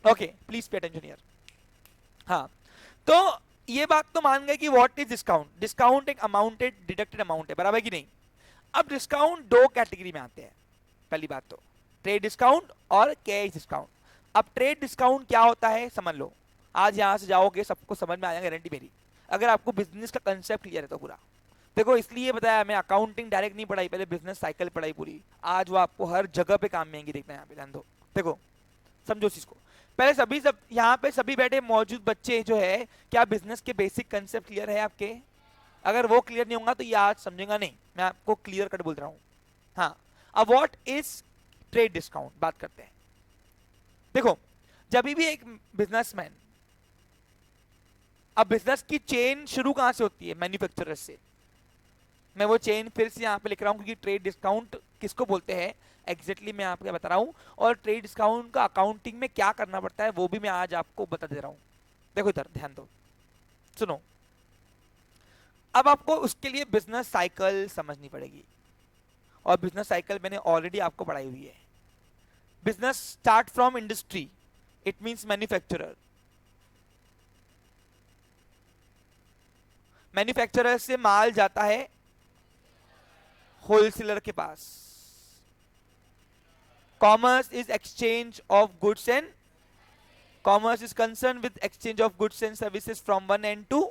Okay please pay attention here. हाँ, तो ये बात तो मान गए कि व्हाट इज डिस्काउंट। डिस्काउंट एक अमाउंटेड डिडक्टेड अमाउंट है, बराबर कि नहीं। अब डिस्काउंट दो कैटेगरी में आते हैं। पहली बात तो ट्रेड डिस्काउंट और कैश डिस्काउंट। अब ट्रेड डिस्काउंट क्या होता है समझ लो, आज यहां से जाओगे सबको समझ में आ जाएगा, गारंटी मेरी, अगर आपको बिजनेस का कंसेप्ट क्लियर है तो पूरा। देखो इसलिए बताया, मैं अकाउंटिंग डायरेक्ट नहीं पढ़ाई, पहले बिजनेस साइकिल पढ़ाई पूरी, आज वो आपको हर जगह पे काम में आएंगी। देखना यहाँ पे ध्यान दो, देखो समझो इस चीज को। पहले सब यहाँ पे सभी बैठे मौजूद बच्चे जो है, क्या बिजनेस के बेसिक कंसेप्ट क्लियर है आपके? अगर वो क्लियर नहीं होगा तो ये आज समझेगा नहीं, मैं आपको क्लियर कट बोल रहा हूँ। हाँ, अब व्हाट इज ट्रेड डिस्काउंट बात करते हैं। देखो जब भी एक बिजनेसमैन, अब बिजनेस की चेन शुरू कहां से होती है? मैन्युफैक्चरर से। मैं वो चेन फिर से यहाँ पे लिख रहा हूँ क्योंकि ट्रेड डिस्काउंट किसको बोलते हैं एग्जैक्टली मैं आपको बता रहा हूँ, और ट्रेड डिस्काउंट का अकाउंटिंग में क्या करना पड़ता है वो भी मैं आज आपको बता दे रहा हूँ। देखो इधर ध्यान दो, सुनो। अब आपको उसके लिए बिजनेस साइकिल समझनी पड़ेगी, और बिजनेस साइकिल मैंने ऑलरेडी आपको पढ़ाई हुई है। Business start from industry, it means manufacturer. Manufacturer से माल जाता है होलसेलर के पास। Commerce is exchange of goods and commerce is concern with exchange of goods and services from one end to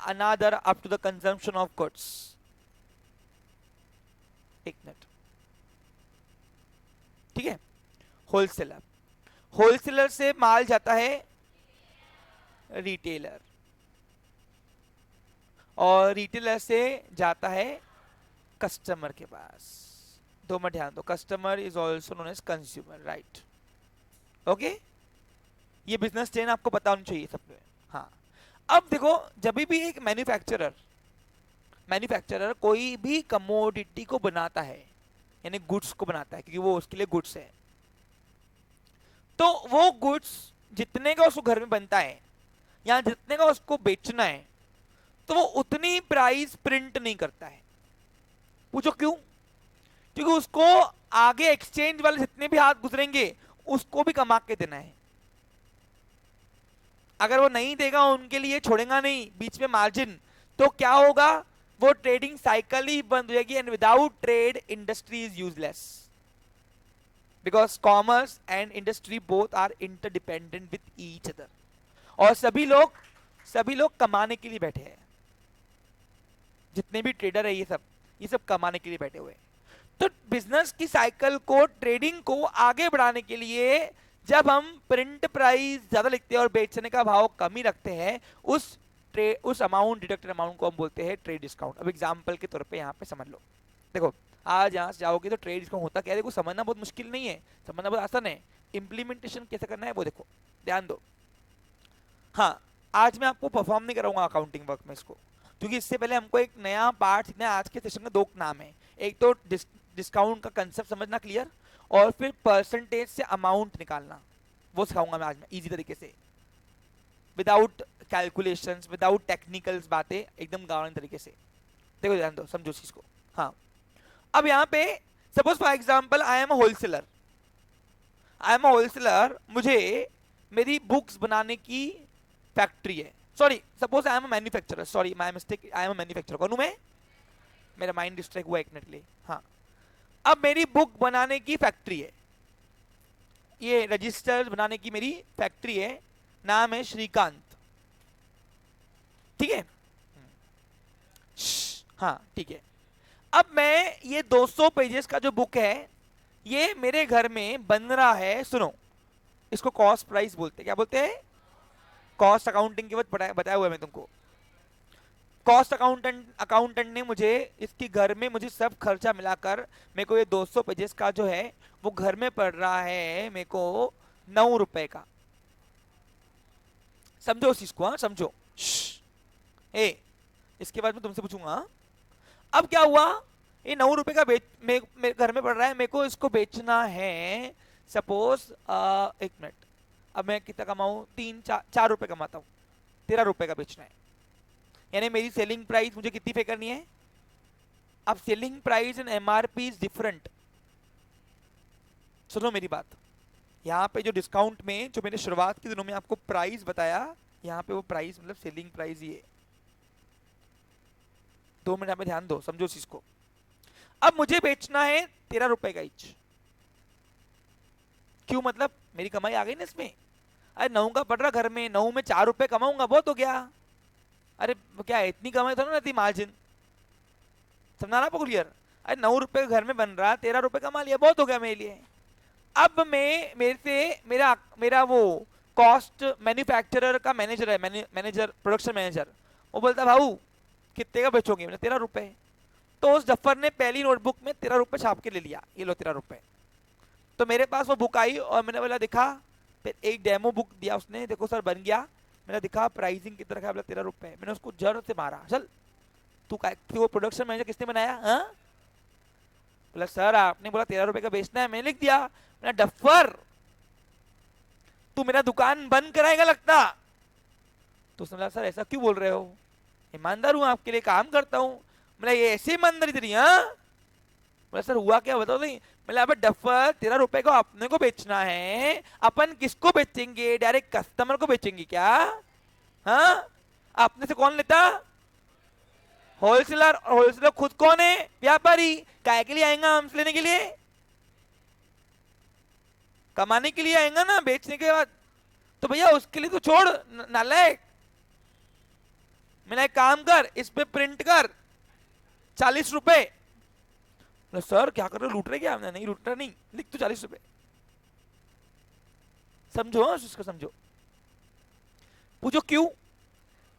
another up to the consumption of goods. एक minute, ठीक है। Wholesaler, wholesaler से माल जाता है रिटेलर, और रिटेलर से जाता है कस्टमर के पास। दो मिनट ध्यान दो, customer is also known as consumer, right. Okay, ये बिजनेस चेन आपको पता होनी चाहिए सबको। हाँ, अब देखो जब भी एक मैन्युफैक्चरर कोई भी कमोडिटी को बनाता है, यानी गुड्स को बनाता है, क्योंकि वो उसके लिए गुड्स है, तो वो गुड्स जितने का उसको घर में बनता है या जितने का उसको बेचना है, तो वो उतनी प्राइस प्रिंट नहीं करता है। पूछो क्यों? क्योंकि उसको आगे एक्सचेंज वाले जितने भी हाथ गुजरेंगे उसको भी कमा के देना है। अगर वो नहीं देगा उनके लिए छोड़ेगा नहीं बीच में मार्जिन, तो क्या होगा? वो ट्रेडिंग साइकिल ही बंद हो जाएगी, and without trade industry is useless, because commerce and industry both are interdependent with each other. और सभी लोग कमाने के लिए बैठे हैं, जितने भी ट्रेडर है ये सब कमाने के लिए बैठे हुए हैं। तो बिजनेस की साइकिल को, ट्रेडिंग को आगे बढ़ाने के लिए जब हम प्रिंट प्राइस ज्यादा लिखते हैं और बेचने का भाव कम ही रखते हैं, उस अमाउंट, डिडक्टेड अमाउंट को हम बोलते हैं ट्रेड डिस्काउंट। अब एग्जांपल के तौर पे यहाँ पे समझ लो, देखो आज यहाँ से जाओगे तो ट्रेड डिस्काउंट होता क्या है, देखो समझना बहुत मुश्किल नहीं है, समझना बहुत आसान है। इंप्लीमेंटेशन कैसे करना है वो देखो, ध्यान दो। हाँ, आज मैं आपको परफॉर्म नहीं कराऊंगा अकाउंटिंग वर्क में इसको, क्योंकि इससे पहले हमको एक नया पार्ट सीखना है। आज के सेशन का दो नाम है, एक तो डिस्काउंट का कंसेप्ट समझना क्लियर, और फिर परसेंटेज से अमाउंट निकालना, वो सिखाऊंगा मैं आज में इजी तरीके से, विदाउट कैलकुलेशंस, विदाउट टेक्निकल्स बातें, एकदम गावरन तरीके से। देखो ध्यान दो, समझो इस चीज को। हाँ, अब यहाँ पे suppose for example I am a wholesaler, मुझे मेरी बुक्स बनाने की फैक्ट्री है। Sorry, suppose I am a manufacturer, sorry my mistake, I am a manufacturer. कौन हूं मैं? मेरा माइंड डिस्ट्रैक्ट हुआ एक मिनट लिए। हाँ, अब मेरी बुक बनाने की फैक्ट्री है, ये रजिस्टर बनाने की मेरी फैक्ट्री है, नाम है श्रीकांत, ठीक है। हाँ ठीक है। अब मैं ये 200 पेजेस का जो बुक है ये मेरे घर में बन रहा है, सुनो, इसको कॉस्ट प्राइस बोलते हैं। क्या बोलते हैं? कॉस्ट अकाउंटिंग के बाद बताया हुआ है मैं तुमको। कॉस्ट अकाउंटेंट ने मुझे इसकी घर में मुझे सब खर्चा मिलाकर मेरे को ये 200 पेजेस का जो है वो घर में पड़ रहा है मेरे को 9 रुपए का। समझो उस चीज को, हाँ समझो। ए, इसके बाद मैं तुमसे पूछूंगा, अब क्या हुआ? ये 9 रुपए का मेरे घर में पड़ रहा है, मेरे को इसको बेचना है सपोज, एक मिनट, अब मैं कितना कमाऊं? 4 रुपए कमाता हूं, 13 रुपए का बेचना है, यानी मेरी सेलिंग प्राइस मुझे कितनी पे करनी है? अब selling price and MRP is different. सुनो मेरी बात, यहाँ पे जो डिस्काउंट में जो मैंने शुरुआत के दिनों में आपको प्राइस बताया, यहाँ पे वो प्राइस मतलब सेलिंग प्राइस ही है। 2 मिनट यहाँ पे ध्यान दो, समझो इस चीज को। अब मुझे बेचना है 13 रुपए का ईच। क्यों? मतलब मेरी कमाई आ गई ना इसमें। अरे 9 का पड़ रहा घर में, 9 में 4 रुपए कमाऊंगा, बहुत हो गया। अरे क्या इतनी कमाई थोड़ा ना थी, मार्जिन समझा ना आपको क्लियर। अरे 9 रुपए का घर में बन रहा, 13 रुपए कमा लिया, बहुत हो गया मेरे लिए। अब मैं मेरे से मेरा मेरा वो कॉस्ट मैन्युफैक्चरर का मैनेजर है, मैनेजर प्रोडक्शन मैनेजर, वो बोलता भाऊ कितने का बेचोगे? मैंने 13 रुपए। तो उस जफर ने पहली नोटबुक में 13 रुपए छाप के ले लिया, ये लो 13 रुपए। तो मेरे पास वो बुक आई और मैंने बोला दिखा, फिर एक डेमो बुक दिया उसने, देखो सर बन गया। मैंने दिखा प्राइसिंग कितना रखा, बोला 13 रुपए। मैंने उसको जड़ से मारा, चल तू वो प्रोडक्शन मैनेजर किसने बनाया? हाँ, बोला सर आपने बोला 13 रुपए का बेचना है, मैंने लिख दिया। मैंने डफर तू मेरा दुकान बंद कराएगा लगता। तो उसने बोला सर ऐसा क्यों बोल रहे हो, ईमानदार हूं, आपके लिए काम करता हूं। बोला ये ऐसे ईमानदारी तेरी? हाँ। बोला सर हुआ क्या बताओ नहीं। बोला अबे डफर 13 रुपए को अपने को बेचना है, अपन किसको बेचेंगे? डायरेक्ट कस्टमर को बेचेंगे क्या? हाँ, अपने से कौन लेता? होलसेलर। होलसेलर खुद कौन है? व्यापारी। काय के लिए आएगा हमसे लेने के लिए? कमाने के लिए आएगा ना, बेचने के बाद। तो भैया उसके लिए तो छोड़, नालायक। मैंने एक काम कर, इस पे प्रिंट कर 40 रुपए। सर क्या कर रहे हो, लूट रहे क्या? हमने नहीं लूट रहा, नहीं लिख तो 40 रुपए। समझो उसको, समझो। पूछो क्यों?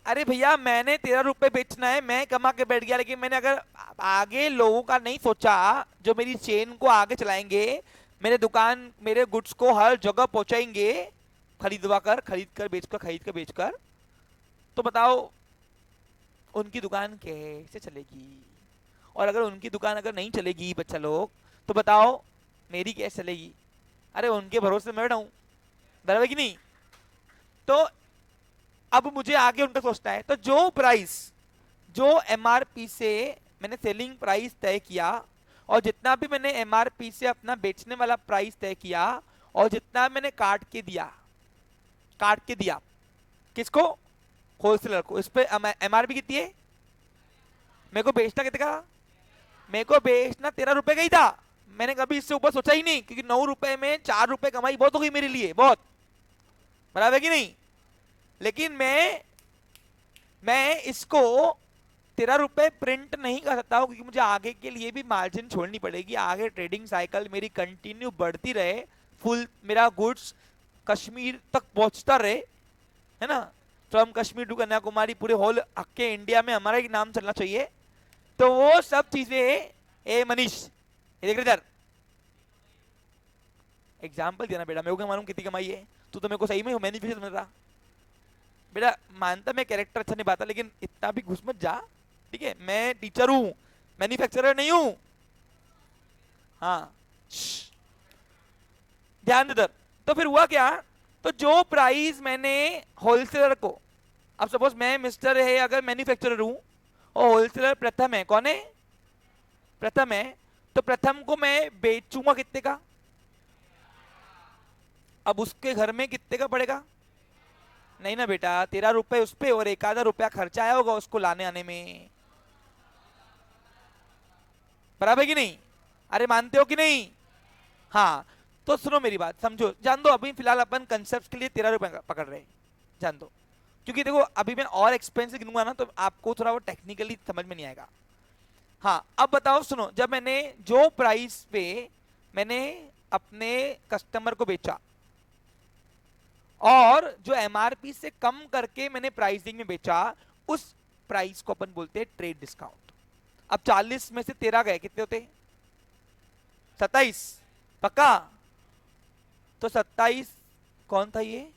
अरे भैया मैंने 13 रुपए बेचना है, मैं कमा के बैठ गया, लेकिन मैंने अगर आगे लोगों का नहीं सोचा जो मेरी चेन को आगे चलाएंगे, मेरे दुकान मेरे गुड्स को हर जगह पहुंचाएंगे, खरीदवा कर, खरीद कर बेचकर, खरीद कर बेचकर, तो बताओ उनकी दुकान कैसे चलेगी? और अगर उनकी दुकान अगर नहीं चलेगी बच्चा लोग, तो बताओ मेरी कैसे चलेगी? अरे उनके भरोसे मैं बैठा हूं, बराबर कि नहीं? तो अब मुझे आगे उनका सोचना है। तो जो प्राइस, जो एमआरपी से मैंने सेलिंग प्राइस तय किया, और जितना भी मैंने एमआरपी से अपना बेचने वाला प्राइस तय किया, और जितना मैंने काट के दिया किसको? होलसेलर को। इस पे एमआरपी कितनी है? मेरे को बेचना कितने का? मेरे को बेचना 13 रुपए का ही था। मैंने कभी इससे ऊपर सोचा ही नहीं, क्योंकि 9 रुपए में 4 रुपए कमाई बहुत हो गई मेरे लिए, बहुत, बराबर कि नहीं? लेकिन मैं इसको 13 रुपए प्रिंट नहीं कर सकता हूं, क्योंकि मुझे आगे के लिए भी मार्जिन छोड़नी पड़ेगी। आगे ट्रेडिंग साइकिल मेरी कंटिन्यू बढ़ती रहे, फुल मेरा गुड्स कश्मीर तक पहुंचता रहे, है ना? फ्रॉम कश्मीर टू कन्याकुमारी, पूरे होल हक्के इंडिया में हमारा ही नाम चलना चाहिए। तो वो सब चीजें, ए मनीष देख इधर, एग्जाम्पल देना बेटा, मेरे को मालूम कितनी कमाई है, तू तो मेरे को सही में मैन्युफैक्चर समझ रहा बेटा। मानता मैं कैरेक्टर अच्छा निभाता, लेकिन इतना भी घुस मत जा, ठीक है? मैं टीचर हूं, मैन्युफैक्चरर नहीं हूं। हाँ ध्यान दे। तो फिर हुआ क्या? तो जो प्राइस मैंने होलसेलर को, अब सपोज मैं मिस्टर है अगर मैन्युफैक्चरर हूं, और होलसेलर प्रथम है, कौन है? प्रथम है। तो प्रथम को मैं बेचूंगा कितने का? अब उसके घर में कितने का पड़ेगा? नहीं ना बेटा, 13 रुपए उस पे और 1 आधा रुपया खर्चा आया होगा उसको लाने आने में, बराबर कि नहीं? अरे मानते हो कि नहीं? हाँ। तो सुनो मेरी बात, समझो, जान दो अभी फिलहाल अपन कंसेप्ट के लिए 13 रुपए पकड़ रहे हैं, जान दो। क्योंकि देखो अभी मैं और एक्सपेंसिव गिनूंगा ना, तो आपको थोड़ा वो टेक्निकली समझ में नहीं आएगा। हाँ अब बताओ, सुनो, जब मैंने जो प्राइस पे मैंने अपने कस्टमर को बेचा, और जो एमआरपी से कम करके मैंने प्राइसिंग में बेचा, उस प्राइस को अपन बोलते हैं ट्रेड डिस्काउंट। अब 40 में से 13 गए, कितने होते? 27, पक्का? तो 27 कौन था ये?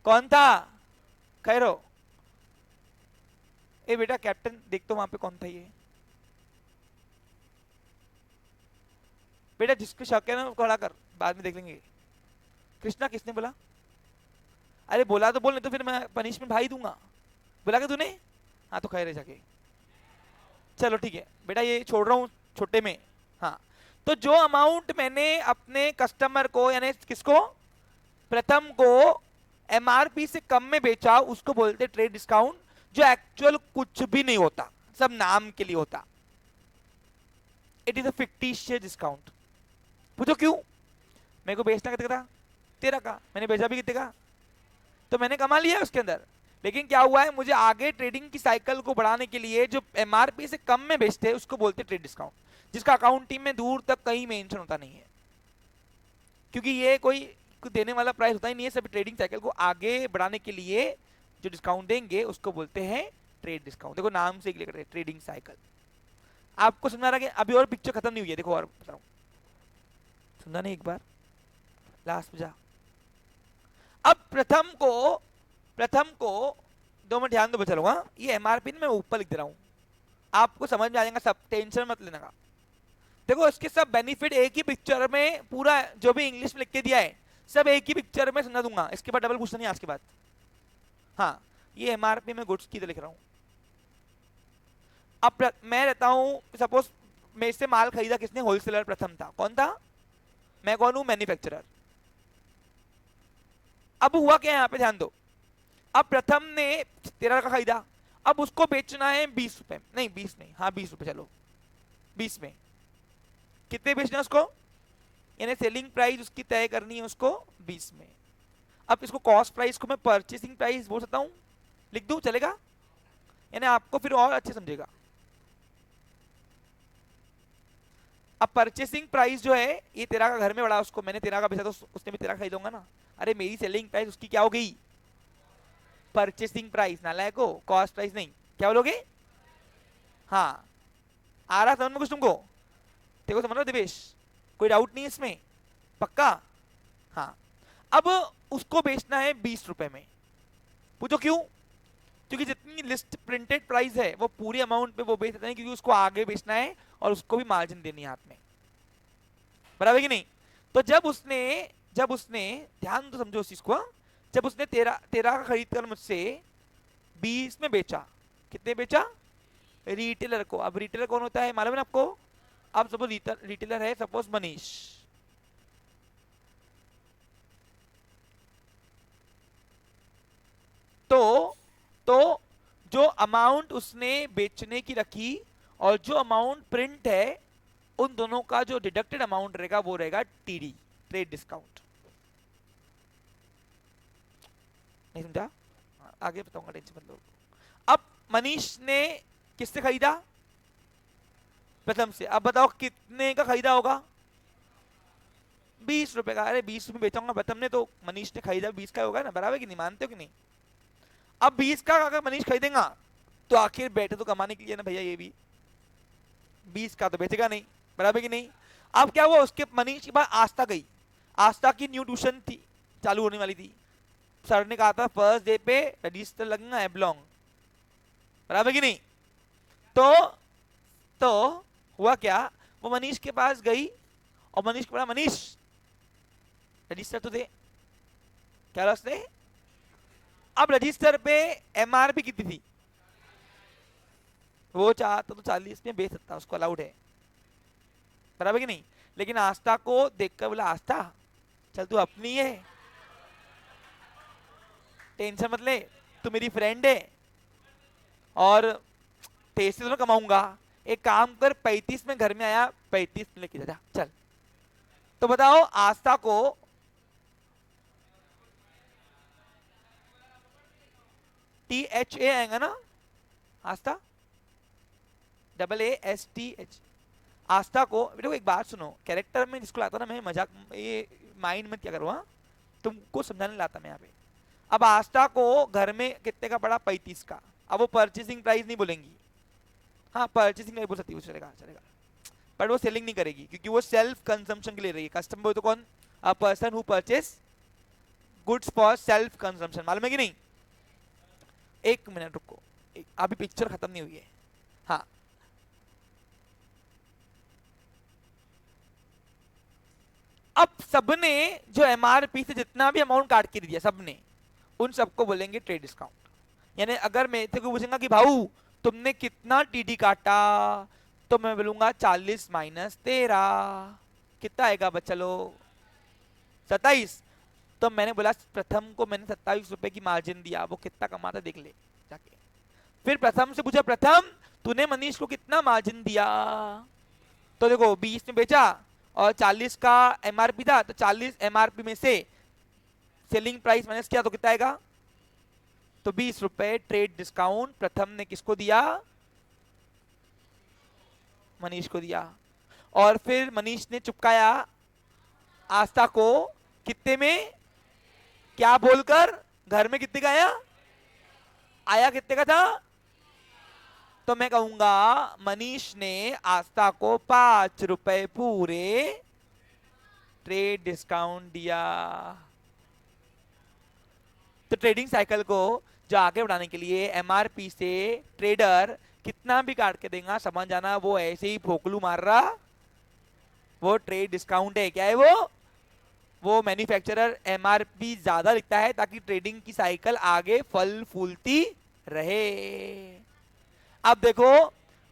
कौन था? खैरो, ए बेटा कैप्टन देख तो वहां पे कौन था ये बेटा? जिसको शक है ना खड़ा कर, बाद में देख लेंगे। कृष्णा किसने बोला? अरे बोला तो बोल, नहीं तो फिर मैं पनिशमेंट भाई दूंगा। बोला क्या तूने? हाँ तो खैर है जाके, चलो ठीक है बेटा, ये छोड़ रहा हूँ, छोटे में। हाँ, तो जो अमाउंट मैंने अपने कस्टमर को यानी किसको, प्रथम को एमआरपी से कम में बेचा उसको बोलते ट्रेड डिस्काउंट, जो एक्चुअल कुछ भी नहीं होता, सब नाम के लिए होता। It is a fictitious discount. पूछो क्यों? मेरे को बेचना कितने का था? 13 का, मैंने बेचा भी कितने का, तो मैंने कमा लिया उसके अंदर। लेकिन क्या हुआ है, मुझे आगे ट्रेडिंग की साइकिल को बढ़ाने के लिए जो एमआरपी से कम में बेचते हैं उसको बोलते ट्रेड डिस्काउंट, जिसका अकाउंटिंग में दूर तक कहीं मेंशन होता नहीं है, क्योंकि ये कोई देने वाला प्राइस होता ही नहीं है। सब ट्रेडिंग साइकिल को आगे बढ़ाने के लिए जो डिस्काउंट देंगे उसको बोलते हैं ट्रेड डिस्काउंट। देखो नाम से क्लियर ट्रेडिंग साइकिल। आपको समझ आ रहा है? अभी और पिक्चर खत्म नहीं हुई है, देखो और बता रहा हूं, समझा नहीं? एक बार लास्ट में जा। अब प्रथम को 2 मिनट ध्यान दो, बचा। ये एमआरपी मैं ऊपर लिख दे रहा हूं, आपको समझ में आ जाएगा, सब टेंशन मत लेना का। देखो इसके सब बेनिफिट एक ही पिक्चर में, पूरा जो भी इंग्लिश में लिख के दिया है सब एक ही पिक्चर में समझा दूंगा, इसके बाद डबल पूछना नहीं आज के बाद। हाँ, ये एमआरपी में गुड्स की तो लिख रहा हूं। अब मैं रहता हूं, सपोज मेरे से माल खरीदा किसने? होलसेलर प्रथम था। कौन था? मैं कौन हूं? मैन्युफैक्चरर। अब हुआ क्या यहाँ पे, ध्यान दो। अब प्रथम ने 13 का खरीदा, अब उसको बेचना है 20 रुपए, नहीं 20 नहीं, हाँ 20 रुपए, चलो 20 में। कितने बेचना है उसको, यानी सेलिंग प्राइस उसकी तय करनी है उसको 20 में। अब इसको कॉस्ट प्राइस को मैं परचेसिंग प्राइस बोल सकता हूं, लिख दूं, चलेगा? यानी आपको फिर और अच्छे समझेगा। अब परचेसिंग प्राइस जो है, ये 13 का घर में बड़ा, उसको मैंने 13 का बेचा तो उसने भी 13 खरीदूंगा ना। अरे मेरी सेलिंग प्राइस उसकी क्या हो गई? Purchasing price. नालायक हो, कॉस्ट प्राइस नहीं, क्या बोलोगे? हाँ, आ रहा समझ में कुछ तुमको? देखो समझ लो दिवेश, कोई डाउट नहीं इसमें? पक्का? हाँ। अब उसको बेचना है 20 रुपए में। पूछो क्यों? क्योंकि जितनी लिस्ट प्रिंटेड प्राइस है वो पूरी अमाउंट पे वो बेच देते हैं, क्योंकि उसको आगे बेचना है और उसको भी मार्जिन देनी है हाथ में, बराबर कि नहीं? तो जब उसने ध्यान तो समझो उस चीज को, जब उसने 13 का खरीद कर मुझसे 20 में बेचा, कितने बेचा? रिटेलर को। अब रिटेलर कौन होता है मालूम है ना आपको? अब सपोज रिटेलर है सपोज मनीष, तो जो अमाउंट उसने बेचने की रखी और जो अमाउंट प्रिंट है, उन दोनों का जो डिडक्टेड अमाउंट रहेगा वो रहेगा टीडी, ट्रेड डिस्काउंट। नहीं समझा? आगे बताऊंगा, टेंशन मत लो। अब मनीष ने किससे खरीदा? प्रथम से। अब बताओ कितने का खरीदा होगा? 20 रुपए का। अरे 20 रुपए बेचाऊंगा प्रथम ने, तो मनीष ने खरीदा 20 का होगा ना, बराबर कि नहीं? मानते हो कि नहीं? अब 20 का अगर मनीष खरीदेगा तो आखिर बैठे तो कमाने के लिए ना भैया, ये भी 20 का तो बेचेगा नहीं, बराबर कि नहीं? अब क्या हुआ, उसके मनीष के पास आस्था गई। आस्था की न्यू ट्यूशन थी, चालू होने वाली थी। सर ने कहा था फर्स्ट डे पे रजिस्टर लगना एबलॉन्ग, बराबर कि नहीं? तो हुआ क्या, वो मनीष के पास गई और मनीष को बोला, मनीष रजिस्टर तो दे। क्या रस दे? अब रजिस्टर पे एमआरपी कितनी थी? वो चाहता तो 40 में बेच सकता, उसको अलाउड है, बराबर कि नहीं? लेकिन आस्था को देखकर बोला, आस्था चल तू अपनी है, टेंशन मत ले, तू मेरी फ्रेंड है और तेज से तो मैं कमाऊंगा। एक काम कर, 35 में घर में आया, 35 में लेके जा चल। तो बताओ आस्था को THA आएगा ना, आस्था, AASTH। आस्था को बेटा एक बात सुनो, कैरेक्टर में जिसको लाता ना, मैं मजाक ये माइंड मत क्या करो, हाँ तुमको समझाने लाता मैं यहाँ पे। अब आस्था को घर में कितने का पड़ा? 35 का। अब वो परचेसिंग प्राइस नहीं बोलेंगी, हाँ परचेसिंग प्राइस बोल सकती है, चलेगा चलेगा, बट वो सेलिंग नहीं करेगी क्योंकि वो सेल्फ कंजम्पशन के लिए रही है। कस्टमर तो कौन? A person who purchase goods for self consumption, मालूम है कि नहीं? एक मिनट रुको, अभी पिक्चर खत्म नहीं हुई है। हाँ, अब सबने जो एमआरपी से जितना भी अमाउंट काट के दिया सबने, उन सबको बोलेंगे ट्रेड डिस्काउंट। यानी अगर मैं तेरे को पूछूंगा कि भाऊ तुमने कितना टीडी काटा, तो मैं बोलूंगा 40 माइनस 13, कितना आएगा बच्चा लोग? 27। तो मैंने बोला प्रथम को मैंने 27 रुपए की मार्जिन दिया, वो कितना कमाता देख ले जाके। फिर प्रथम से पूछा, प्रथम तूने मनीष को कितना मार्जिन दिया? तो देखो 20 में बेचा और 40 का एमआरपी था, तो 40 एमआरपी में से सेलिंग प्राइस माइनस किया तो कितना आएगा? तो 20 रुपए ट्रेड डिस्काउंट प्रथम ने किसको दिया? मनीष को दिया। और फिर मनीष ने चुपकाया आस्था को कितने में? क्या बोलकर? घर में कितने का आया? आया कितने का था? तो मैं कहूंगा मनीष ने आस्था को 5 रुपए पूरे ट्रेड डिस्काउंट दिया। तो ट्रेडिंग साइकिल को जो आगे बढ़ाने के लिए एमआरपी से ट्रेडर कितना भी काट के देगा, समझ जाना वो ऐसे ही फोकलू मार रहा, वो ट्रेड डिस्काउंट है। क्या है वो मैन्युफैक्चरर एमआरपी ज्यादा लिखता है ताकि ट्रेडिंग की साइकिल आगे फल फूलती रहे। अब देखो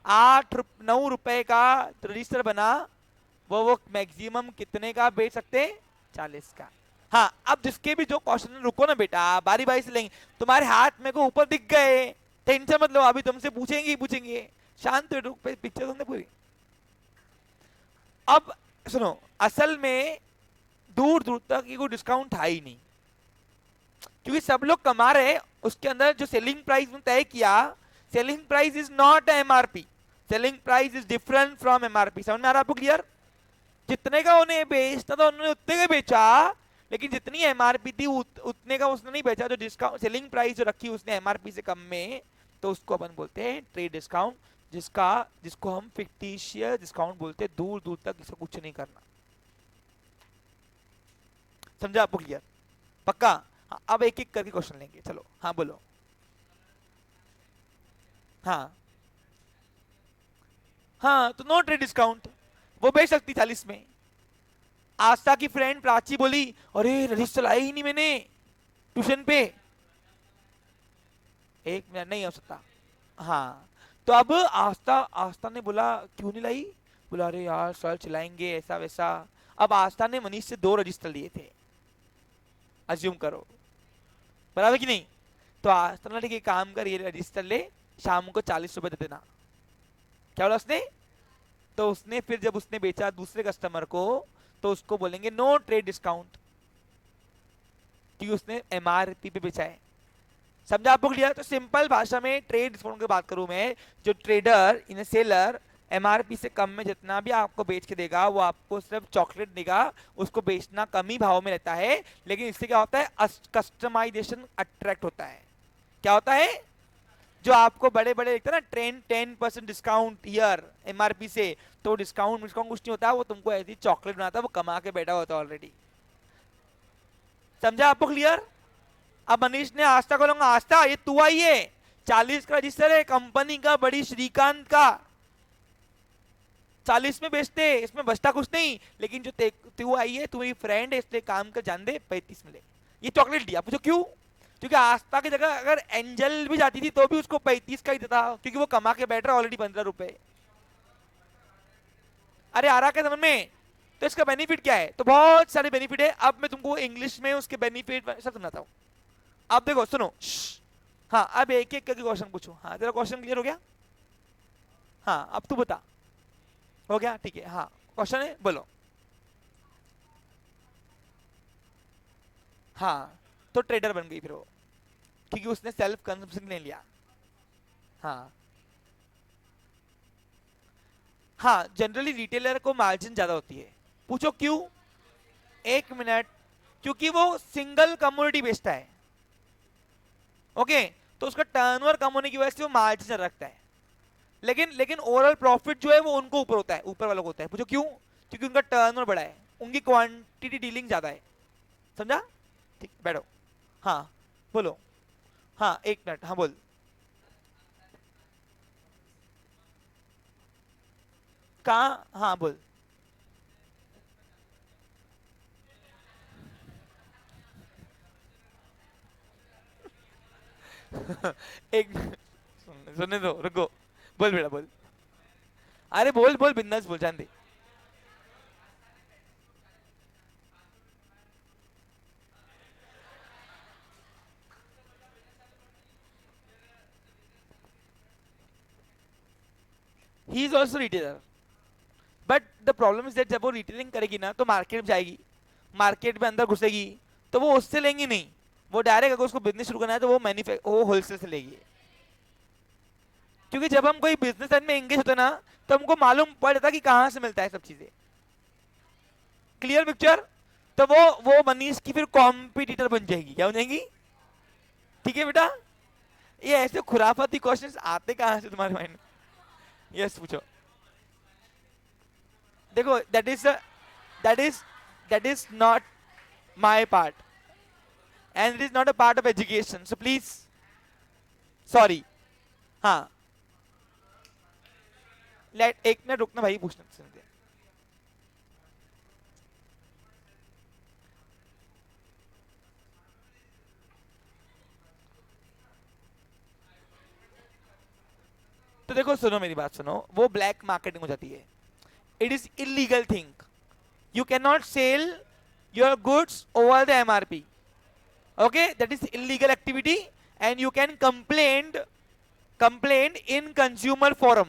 9 रुपए का रजिस्टर बना, वो मैक्सिमम कितने का बेच सकते? 40 का। हाँ, अब जिसके भी जो क्वेश्चन, रुको ना बेटा, बारी बारी से लेंगे। तुम्हारे हाथ में को ऊपर दिख गए, टेंशन मत लो, अभी तुमसे पूछेंगे ही पूछेंगे, शांत बैठो, पिक्चर तुमने पूरी। अब सुनो, असल में दूर दूर तक ये कोई डिस्काउंट था ही नहीं, क्योंकि सब लोग कमा रहे। उसके अंदर जो सेलिंग प्राइस तय किया, selling price is not MRP, selling price is different from MRP. समझ में आ रहा आपको? क्लियर? जितने का उन्हें बेचना था उन्होंने उतने का बेचा, लेकिन जितनी एमआरपी थी उतने का उसने नहीं बेचा। जो डिस्काउंट सेलिंग प्राइस जो रखी उसने एमआरपी से कम में, तो उसको अपन बोलते हैं ट्रेड डिस्काउंट, जिसको हम फिक्टिशियस डिस्काउंट बोलते हैं। दूर दूर तक इसको कुछ नहीं करना। समझा आपको? क्लियर? पक्का? हाँ, अब एक एक करके क्वेश्चन लेंगे, चलो। हाँ बोलो। हाँ हाँ, तो नो ट्रेड डिस्काउंट, वो बेच सकती 40 में। आस्था की फ्रेंड प्राची बोली, अरे रजिस्टर लाई ही नहीं मैंने ट्यूशन पे। 1 मिनट नहीं हो सकता। हाँ, तो अब आस्था ने बोला क्यों नहीं लाई? बोला अरे यार सर चलाएंगे ऐसा वैसा। अब आस्था ने मनीष से 2 रजिस्टर लिए थे, अज्यूम करो, बराबर कि नहीं? तो आस्था ने ठीक है काम कर, ये रजिस्टर ले, शाम को 40 रुपए दे देना। क्या बोला उसने? तो उसने फिर जब उसने बेचा दूसरे कस्टमर को, तो उसको बोलेंगे नो ट्रेड डिस्काउंट, क्योंकि उसने एमआरपी पे बेचा है। समझा आपको? क्लियर? तो सिंपल भाषा में ट्रेड डिस्काउंट की बात करूं मैं, जो ट्रेडर इन सेलर एमआरपी से कम में जितना भी आपको बेच के देगा, वो आपको सिर्फ चॉकलेट देगा, उसको बेचना कम ही भाव में रहता है। लेकिन इससे क्या होता है? कस्टमाइजेशन अट्रैक्ट होता है। क्या होता है? जो आपको बड़े बड़े लिखते हैं ना 10% डिस्काउंट ईयर एमआरपी से, तो डिस्काउंट कुछ नहीं होता, वो तुमको ऐसी चॉकलेट बनाता है, वो कमा के बैठा होता है ऑलरेडी। समझा आपको? क्लियर? अब मनीष ने आस्था को लूंगा, आस्था ये तू आई है, 40 का रजिस्टर है कंपनी का, बड़ी श्रीकांत का, 40 में बेचते, इसमें बचता कुछ नहीं। लेकिन जो तू आई है, तू मेरी फ्रेंड है, इसलिए काम कर जान दे, 35 में ले। ये चॉकलेट दिया। पूछो क्यों? क्योंकि आस्था की जगह अगर एंजल भी जाती थी तो भी उसको 35 का ही देता, क्योंकि वो कमा के बैठ रहा ऑलरेडी 15 रुपए। अरे आ रहा क्या समझ में? तो इसका बेनिफिट क्या है? तो बहुत सारे बेनिफिट है। अब मैं तुमको इंग्लिश में उसके बेनिफिट सब समझाता हूँ। अब देखो सुनो, हाँ अब एक एक करके क्वेश्चन पूछो। हाँ तेरा क्वेश्चन क्लियर हो गया? हाँ अब तू बता, हो गया? ठीक है, हाँ क्वेश्चन है, बोलो। हाँ, तो ट्रेडर बन गई फिर वो, क्योंकि उसने सेल्फ कंजम्पशन ले लिया। हाँ हाँ, जनरली रिटेलर को मार्जिन ज्यादा होती है। पूछो क्यों? 1 मिनट, क्योंकि वो सिंगल कमोडिटी बेचता है। ओके, तो उसका टर्नओवर कम होने की वजह से वो मार्जिन रखता है। लेकिन ओवरऑल प्रॉफिट जो है वो उनको ऊपर होता है, ऊपर वालों को होता है। पूछो क्यों? क्योंकि उनका टर्नओवर बड़ा है, उनकी क्वांटिटी डीलिंग ज्यादा है। समझा? ठीक, बैठो। हाँ बोलो। हाँ 1 मिनट, हाँ बोल। कहाँ? हाँ बोल। एक सुनने दो, रुको, बोल बेटा बोल। अरे बोल बोल बिंदास बोल, जान दे। He is also retailer, but the problem is that जब वो रिटेलिंग करेगी ना तो मार्केट में जाएगी, मार्केट में अंदर घुसेगी, तो वो उससे लेंगी नहीं, वो डायरेक्ट अगर उसको बिजनेस शुरू करना है तो वो होलसेल से लेगी। क्योंकि जब हम कोई बिजनेस में एंगेज होते हैं ना, तो हमको मालूम पड़ जाता है कि कहाँ से मिलता है सब चीजें। Clear picture? तो वो मनीष की फिर कॉम्पिटिटर बन जाएगी, क्या बन जाएगी? ठीक है बेटा, ये ऐसे खुराफाती क्वेश्चंस आते कहाँ से तुम्हारे माइंड में? यस पूछो। देखो that is that is not my part and it is not a part of education, so please sorry. हाँ, लेट एक मिनट रुकना भाई, पूछना सुन दे। तो देखो सुनो मेरी बात सुनो, वो ब्लैक मार्केटिंग हो जाती है, it is illegal thing, you cannot sell your goods over the MRP. Okay, that is illegal activity, and you can complain in consumer forum.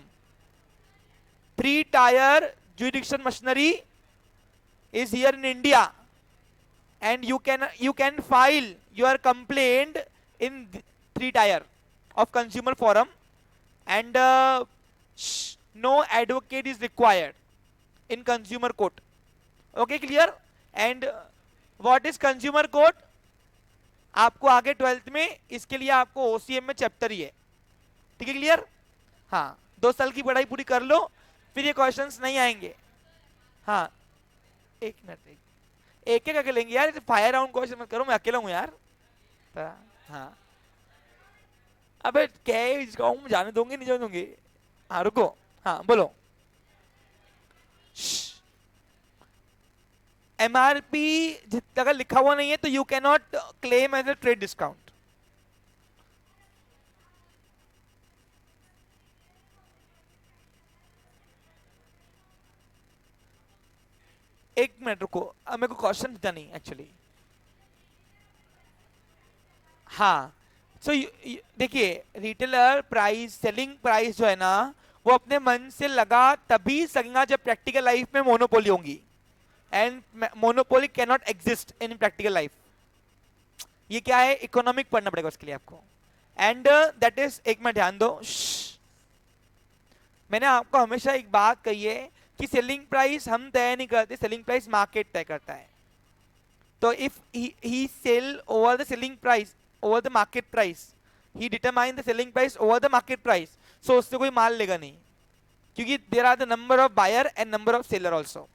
3-tier jurisdiction machinery is here in India, and you can file your complaint in 3-tier of consumer forum, and no advocate is required in consumer court. Okay clear? And what is consumer court? आपको आगे 12th में इसके लिए आपको OCM में chapter ही है, ठीक है? क्लियर? हाँ, 2 साल की पढ़ाई पूरी कर लो, फिर ये क्वेश्चंस नहीं आएंगे। हाँ, एक मिनट, एक एक करके लेंगे यार, फायर राउंड क्वेश्चन मत करो, मैं अकेला हूँ यार। हाँ, अबे क्या जाने दोगे नहीं जाने दोगे? हाँ रुको, हाँ बोलो। एमआरपी जितना अगर लिखा हुआ नहीं है तो you can not claim as a trade discount. एक मिनट रुको, अब मेरे को क्वेश्चन था नहीं एक्चुअली। हाँ, सो देखिए, रिटेलर प्राइस, सेलिंग प्राइस जो है ना, वो अपने मन से लगा तभी सकेगा जब प्रैक्टिकल लाइफ में मोनोपोली होंगी, and monopoly can not exist in practical life. ये क्या है, इकोनॉमिक पढ़ना पड़ेगा उसके लिए आपको, एंड दैट इज, एक मिनट ध्यान दो। मैंने आपको हमेशा एक बात कही है कि सेलिंग प्राइस हम तय नहीं करते, सेलिंग प्राइस मार्केट तय करता है। तो if he sell over the selling price, over the market price, he determine the selling price over the market price, so उससे कोई माल लेगा नहीं, क्योंकि there are the number of buyer and number of seller also,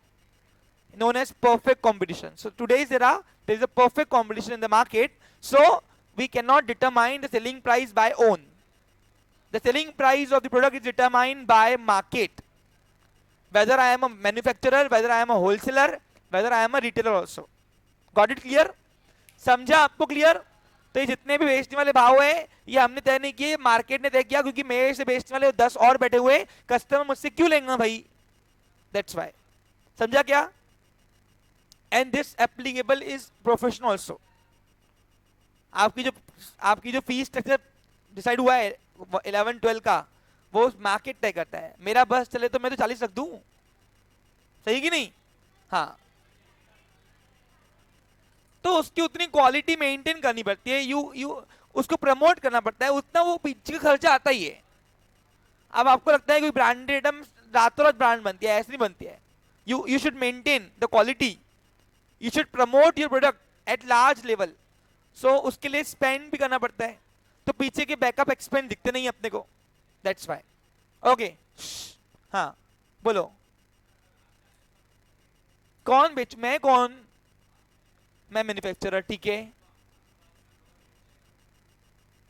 known as perfect competition. So today's era, there is a perfect competition in the market, so we cannot determine the selling price by own. The selling price of the product is determined by market, whether I am a manufacturer, whether I am a wholesaler, whether I am a retailer also. Got it clear? समझा आपको clear? तो ये जितने भी बेचने वाले भाव है, ये हमने तय नहीं किए, मार्केट ने तय किया, क्योंकि मेरे से बेचने वाले 10 और बैठे हुए, कस्टमर मुझसे क्यों लेंगे भाई? That's why. समझा क्या? And this applicable is professional also. आपकी जो फीस स्ट्रक्चर डिसाइड हुआ है 11-12 का, वो मार्केट तय करता है। मेरा बस चले तो मैं तो 40 रख दूं, सही कि नहीं? हाँ, तो उसकी उतनी क्वालिटी मेंटेन करनी पड़ती है, यू उसको प्रमोट करना पड़ता है, उतना वो पीछे का खर्चा आता ही है। अब आपको लगता है कोई ब्रांडेड आइटम रातों रात ब्रांड बनती है, ऐसे नहीं बनती है। You should maintain the quality, you should promote your product at large level, so उसके लिए spend भी करना पड़ता है, तो पीछे के बैकअप एक्सपेंस दिखते नहीं अपने को, that's why. okay, हाँ बोलो, कौन बेच? मैं कौन? मैं मैन्युफैक्चरर, ठीक है,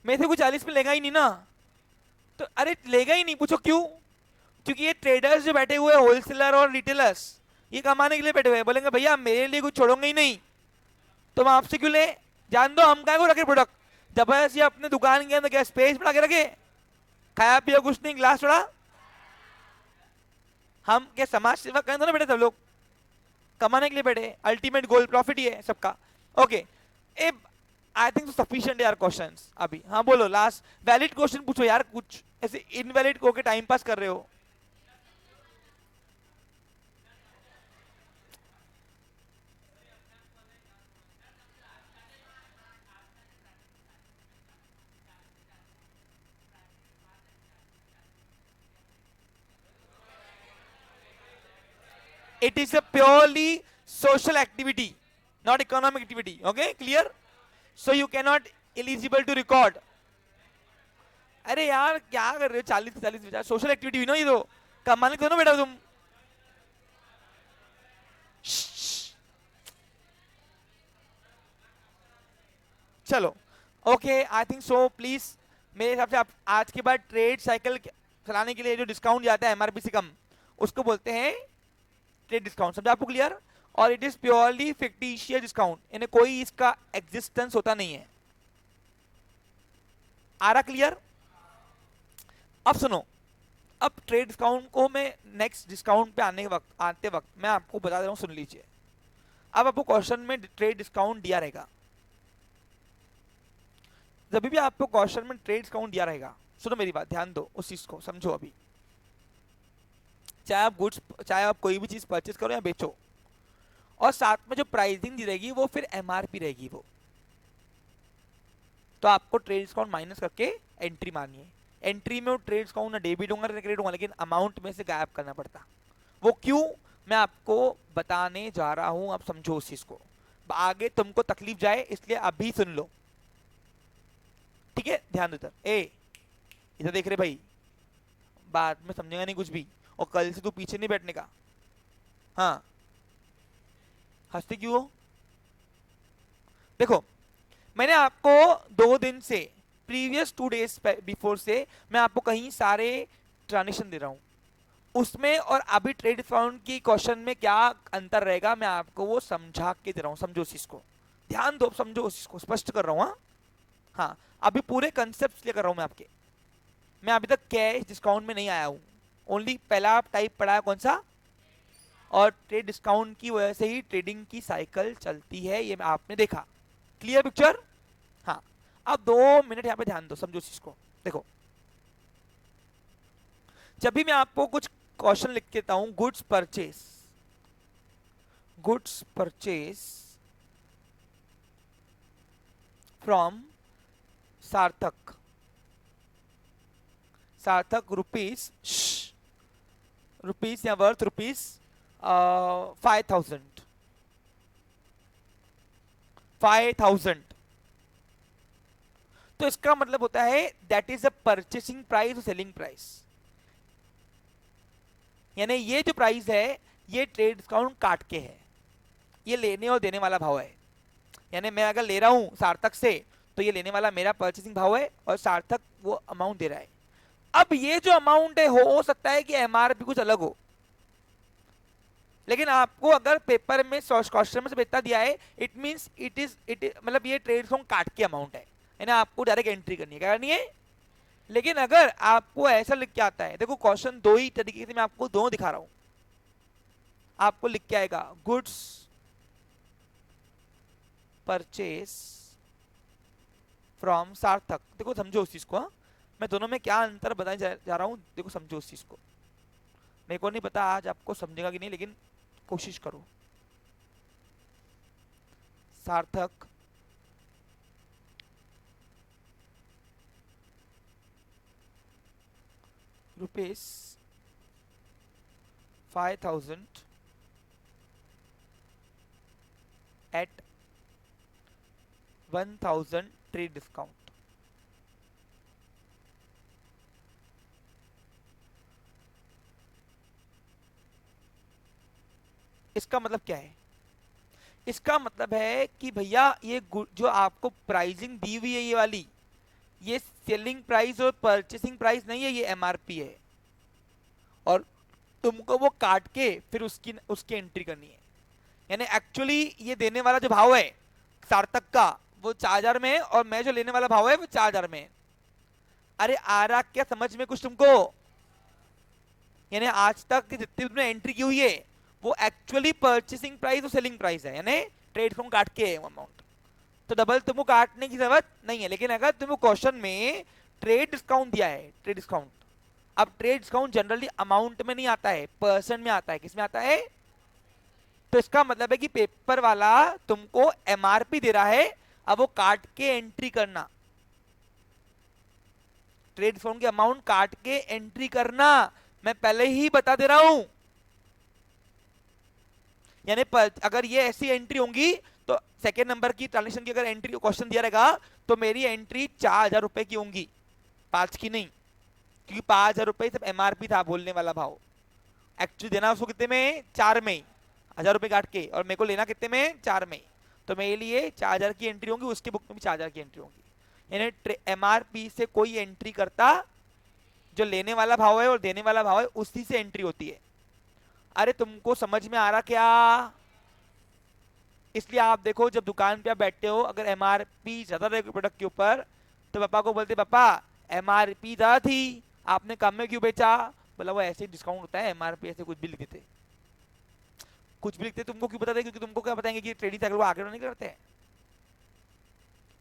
मेरे से कुछ 40 में लेगा ही नहीं ना, तो अरे लेगा ही नहीं, पूछो क्यों? क्योंकि ये ट्रेडर्स जो बैठे हुए होलसेलर और रिटेलर्स, ये कमाने के लिए बैठे हुए हैं, बोलेंगे भैया मेरे लिए कुछ छोड़ोगे ही नहीं, तो हम आपसे क्यों ले? जान दो हम क्या को रखे प्रोडक्ट, जबरदस्ती अपने दुकान के अंदर क्या स्पेस बढ़ा के रखे, खाया पिया कुछ नहीं, ग्लास छोड़ा, हम क्या समाज सेवा करें तो ना बेटे, सब लोग कमाने के लिए बैठे, अल्टीमेट गोल प्रॉफिट ही है सबका। Okay, A I think sufficient यार क्वेश्चंस अभी। हाँ बोलो, लास्ट वैलिड क्वेश्चन पूछो यार, कुछ ऐसे इनवैलिड को के टाइम पास कर रहे हो। It is a purely social activity, not economic activity. Okay, clear? So you cannot eligible to record. अरे यार क्या कर रहे हो, 40 40 सोशल एक्टिविटी हुई ना ये तो, कमाने को दो ना बेटा तुम। चलो okay, I think so please, मेरे हिसाब से आप आज के बाद ट्रेड साइकिल चलाने के लिए जो डिस्काउंट जाता है एमआरपी से कम, उसको बोलते हैं ट्रेड डिस्काउंट। समझा आपको क्लियर? और it is purely fictitious discount, यानी कोई इसका एग्जिस्टेंस होता नहीं है। आ रहा क्लियर? अब सुनो, अब ट्रेड डिस्काउंट को मैं नेक्स्ट डिस्काउंट पे आते वक्त मैं आपको बता दे रहा हूं, सुन लीजिए। अब आपको क्वेश्चन में ट्रेड डिस्काउंट दिया रहेगा, जब भी आपको क्वेश्चन में ट्रेड डिस्काउंट दिया रहेगा, सुनो मेरी बात, ध्यान दो, उस चीज को समझो अभी। चाहे आप गुड्स, चाहे आप कोई भी चीज परचेज करो या बेचो, और साथ में जो प्राइसिंग दी रहेगी वो फिर एमआरपी रहेगी वो, तो आपको ट्रेड डिस्काउंट माइनस करके एंट्री मारनी है। एंट्री में वो ट्रेड डिस्काउंट ना डेबिट होगा ना क्रेडिट होगा, लेकिन अमाउंट में से गायब करना पड़ता। वो क्यों, मैं आपको बताने जा रहा हूं, आप समझो उस चीज को, आगे तुमको तकलीफ जाए इसलिए अभी सुन लो, ठीक है? ध्यान दो इधर, इधर देख रहे भाई, बाद में समझेगा नहीं कुछ भी, और कल से तू पीछे नहीं बैठने का। हाँ, हंसते क्यों हो? देखो, मैंने आपको 2 दिन से, प्रीवियस 2 days बिफोर से मैं आपको कहीं सारे ट्रांजेक्शन दे रहा हूं, उसमें और अभी ट्रेड डिस्काउंट की क्वेश्चन में क्या अंतर रहेगा मैं आपको वो समझा के दे रहा हूं। समझो उस चीज को, ध्यान दो, समझो उस चीज को, स्पष्ट कर रहा हूं। हाँ, अभी पूरे कंसेप्ट ले कर रहा हूं मैं आपके, मैं अभी तक कैश डिस्काउंट में नहीं आया हूं, ओनली पहला टाइप पढ़ा है कौन सा, और ट्रेड डिस्काउंट की वजह से ही ट्रेडिंग की साइकिल चलती है, ये आपने देखा। Clear picture? हाँ, अब 2 मिनट यहाँ पे ध्यान दो, समझो इस चीज को। देखो, जब भी मैं आपको कुछ क्वेश्चन लिख के देता हूं, गुड्स परचेस फ्रॉम सार्थक रुपीस या वर्थ रुपीस 5,000, तो इसका मतलब होता है that is a purchasing price और सेलिंग प्राइस, यानी ये जो प्राइस है ये ट्रेड डिस्काउंट काट के है, ये लेने और देने वाला भाव है। यानी मैं अगर ले रहा हूं सार्थक से तो ये लेने वाला मेरा परचेसिंग भाव है और सार्थक वो अमाउंट दे रहा है। अब ये जो अमाउंट है हो सकता है कि एमआरपी कुछ अलग हो, लेकिन आपको अगर पेपर में क्वेश्चन में से इतना दिया है, इट मींस इट मतलब ये ट्रेड डिस्काउंट काट के अमाउंट है, यानी आपको डायरेक्ट एंट्री करनी है, क्या करनी है? लेकिन अगर आपको ऐसा लिख के आता है, देखो क्वेश्चन 2 ही तरीके से मैं आपको दोनों दिखा रहा हूं, आपको लिख के आएगा गुड्स परचेस फ्रॉम सार्थक। देखो समझो उस चीज को, मैं दोनों में क्या अंतर बताने जा रहा हूं, देखो समझो उस चीज को। मेरे को नहीं पता आज आपको समझेगा कि नहीं, लेकिन कोशिश करो। सार्थक रुपीस 5,000 at 1,000 ट्रेड डिस्काउंट। इसका मतलब क्या है? इसका मतलब है कि भैया ये जो आपको प्राइसिंग दी हुई है ये वाली, ये सेलिंग प्राइस और परचेसिंग प्राइस नहीं है, ये एमआरपी है, और तुमको वो काट के फिर उसकी एंट्री करनी है। यानी एक्चुअली ये देने वाला जो भाव है सार्थक का वो 4,000 में है, और मैं जो लेने वाला भाव है वो 4,000 में है। अरे आ रहा क्या समझ में कुछ तुमको? यानी आज तक की जितनी तुमने एंट्री की हुई है वो एक्चुअली परचेसिंग प्राइस और सेलिंग प्राइस है, यानी ट्रेड डिस्काउंट काट के है अमाउंट, तो डबल तुमको काटने की जरूरत नहीं है। लेकिन अगर तुमको क्वेश्चन में ट्रेड डिस्काउंट दिया है, ट्रेड डिस्काउंट, अब ट्रेड डिस्काउंट जनरली अमाउंट में नहीं आता है, परसेंट में आता है। किस में आता है? तो इसका मतलब है कि पेपर वाला तुमको एमआरपी दे रहा है, अब वो काट के एंट्री करना, ट्रेड डिस्काउंट के अमाउंट काट के एंट्री करना, मैं पहले ही बता दे रहा हूं। यानी अगर ये ऐसी एंट्री होंगी तो सेकेंड नंबर की ट्रांजेक्शन की अगर एंट्री क्वेश्चन दिया रहेगा तो मेरी एंट्री 4,000 रुपए की होंगी, 5 की नहीं, क्योंकि 5,000 रुपए सब एमआरपी था, बोलने वाला भाव। एक्चुअली देना उसको कितने में? 4 में, 1,000 रुपए काट के, और मेरे को लेना कितने में? 4 में। तो मेरे लिए 4,000 की एंट्री होंगी, उसके बुक में भी 4,000 की एंट्री होंगी। यानी एमआरपी से कोई एंट्री करता, जो लेने वाला भाव है और देने वाला भाव है उसी से एंट्री होती है। अरे तुमको समझ में आ रहा क्या? इसलिए आप देखो जब दुकान पे आप बैठते हो, अगर एमआरपी ज्यादा रहे प्रोडक्ट के ऊपर तो पापा को बोलते पापा एमआरपी ज्यादा थी, आपने कम में क्यों बेचा? बोला वो ऐसे डिस्काउंट होता है, एमआरपी ऐसे कुछ भी लिखते थे, कुछ भी लिखते। तुमको क्यों बताते? क्योंकि तुमको क्या बताएंगे कि ट्रेडिंग साइकिल को आगे नहीं करते हैं।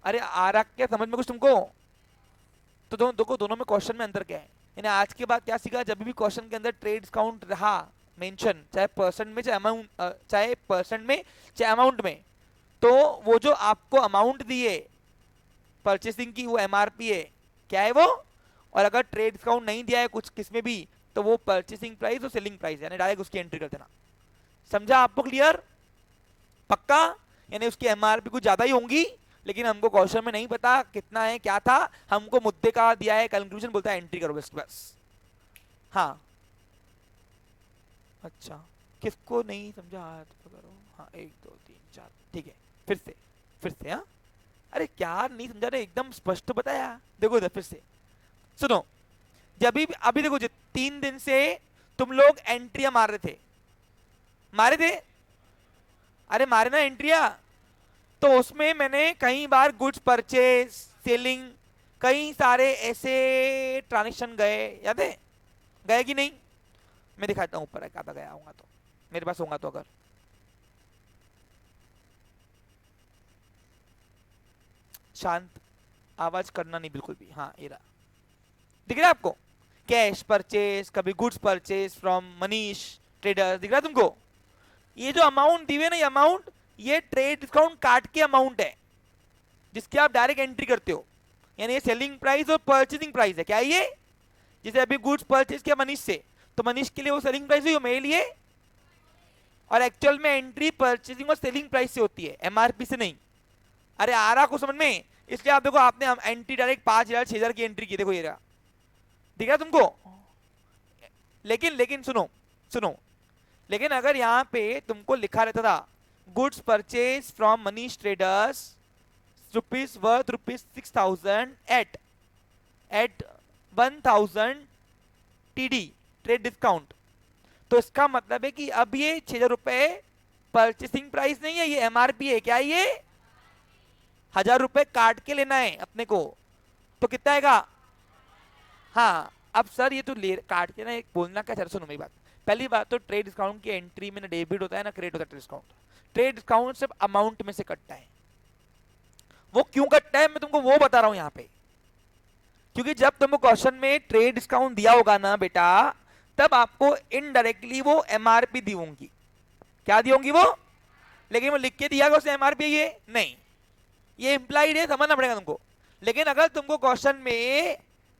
अरे आ रहा क्या समझ में कुछ तुमको? तो दोनों में क्वेश्चन में अंतर क्या है? यानी आज के बाद क्या सीखा, जब भी क्वेश्चन के अंदर ट्रेड डिस्काउंट रहा मेंशन, चाहे परसेंट में चाहे अमाउंट, चाहे परसेंट में चाहे अमाउंट में, तो वो जो आपको अमाउंट दिए परचेसिंग की वो एमआरपी है, क्या है वो? और अगर ट्रेड डिस्काउंट नहीं दिया है कुछ किस में भी तो वो परचेसिंग प्राइस और सेलिंग प्राइस, यानी डायरेक्ट उसकी एंट्री कर देना। समझा आपको? क्लियर? पक्का? यानी उसकी एमआरपी कुछ ज्यादा ही होंगी, लेकिन हमको क्वेश्चन में नहीं पता कितना है क्या था, हमको मुद्दे का दिया है, कंक्लूजन बोलता है एंट्री करो बस। हाँ अच्छा, किसको नहीं समझा हाथ पकड़ो। हाँ 1 2 3 4, ठीक है। फिर से हाँ, अरे क्या नहीं समझा रहे, एकदम स्पष्ट बताया। देखो इधर फिर से सुनो, जब अभी देखो 3 दिन से तुम लोग एंट्रिया मार रहे थे, मारे थे, अरे मारे ना एंट्रिया, तो उसमें मैंने कई बार गुड्स परचेज, सेलिंग, कई सारे ऐसे ट्रांजेक्शन गए, याद है? गए कि नहीं? मैं दिखाता हूं ऊपर है क्या गया होगा, तो मेरे पास होगा तो, अगर शांत आवाज करना नहीं बिल्कुल भी। हाँ ये रहा, दिख रहा है आपको? कैश परचेज, कभी goods purchase from Manish traders, दिख रहा है तुमको? ये जो अमाउंट दिए ना, ये अमाउंट, ये ट्रेड डिस्काउंट काट के अमाउंट है जिसकी आप डायरेक्ट एंट्री करते हो। यानी ये सेलिंग प्राइस और परचेसिंग प्राइस है। क्या है ये? जैसे अभी गुड्स परचेज किया मनीष से, तो मनीष के लिए वो सेलिंग प्राइस हुई, मेरे लिए, और एक्चुअल में एंट्री परचेसिंग और सेलिंग प्राइस से होती है, एमआरपी से नहीं। अरे आ रहा को समझ में? इसलिए आप देखो, आपने एंट्री डायरेक्ट 5,000 6,000 की एंट्री की, देखो ये रहा, दिख रहा तुमको? लेकिन सुनो सुनो, लेकिन अगर यहां पे तुमको लिखा रहता था goods purchase from Manish traders rupees worth rupees 6,000 at 1,000 TD trade discount, तो इसका मतलब है कि अब ये 6,000 रुपए परचेसिंग प्राइस नहीं है, ये एमआरपी है। क्या है ये? 1,000 रुपए काट के लेना है अपने को, तो कितना आएगा? हाँ अब सर ये तो ले काट के ना, एक बोलना क्या, सुनो मेरी बात। पहली बात तो ट्रेड डिस्काउंट की एंट्री में ना डेबिट होता है ना क्रेडिट होता है। डिस्काउंट, ट्रेड डिस्काउंट सिर्फ अमाउंट में से कटता है। वो क्यों कटता है मैं तुमको वो बता रहा हूं यहाँ पे, क्योंकि जब तुमको क्वेश्चन में ट्रेड डिस्काउंट दिया होगा ना बेटा, तब आपको इनडायरेक्टली वो एमआरपी दी होंगी। क्या दी होंगी वो? लेकिन वो लिख के दिया गया उसने एमआरपी, ये नहीं, ये इंप्लाइड है, समझना पड़ेगा तुमको। लेकिन अगर तुमको क्वेश्चन में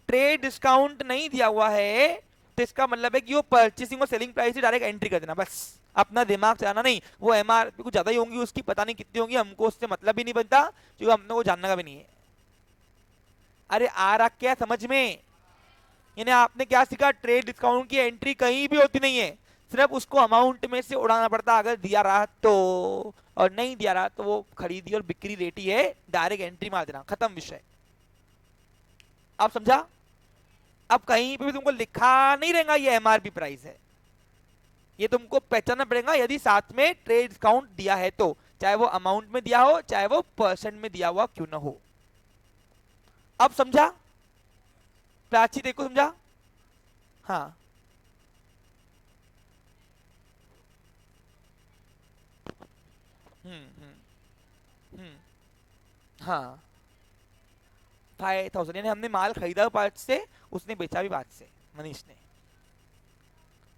ट्रेड डिस्काउंट नहीं दिया हुआ है तो इसका मतलब है कि वो परचेसिंग और सेलिंग प्राइस से डायरेक्ट एंट्री कर देना बस, अपना दिमाग चलाना नहीं। वो एमआरपी कुछ ज्यादा ही होंगी, उसकी पता नहीं कितनी होंगी, हमको उससे मतलब भी नहीं बनता, क्योंकि हमने को जानना का भी नहीं है। अरे आ रहा क्या समझ में? यानी आपने क्या सीखा, ट्रेड डिस्काउंट की एंट्री कहीं भी होती नहीं है, सिर्फ उसको अमाउंट में से उड़ाना पड़ता, अगर दिया रहा तो, और नहीं दिया रहा तो वो खरीदी और बिक्री रेट ही है, डायरेक्ट एंट्री मार देना, खत्म विषय। आप समझा? अब कहीं पे भी तुमको लिखा नहीं रहेगा ये एमआरपी प्राइस है, ये तुमको पहचानना पड़ेगा यदि साथ में ट्रेड डिस्काउंट दिया है तो, चाहे वो अमाउंट में दिया हो चाहे वो परसेंट में दिया हुआ क्यों ना हो। अब समझा? प्राची देखो समझा? हाँ हम्म हाँ 5,000, यानी हमने माल खरीदा 5 से, उसने बेचा भी 5 से, मनीष ने,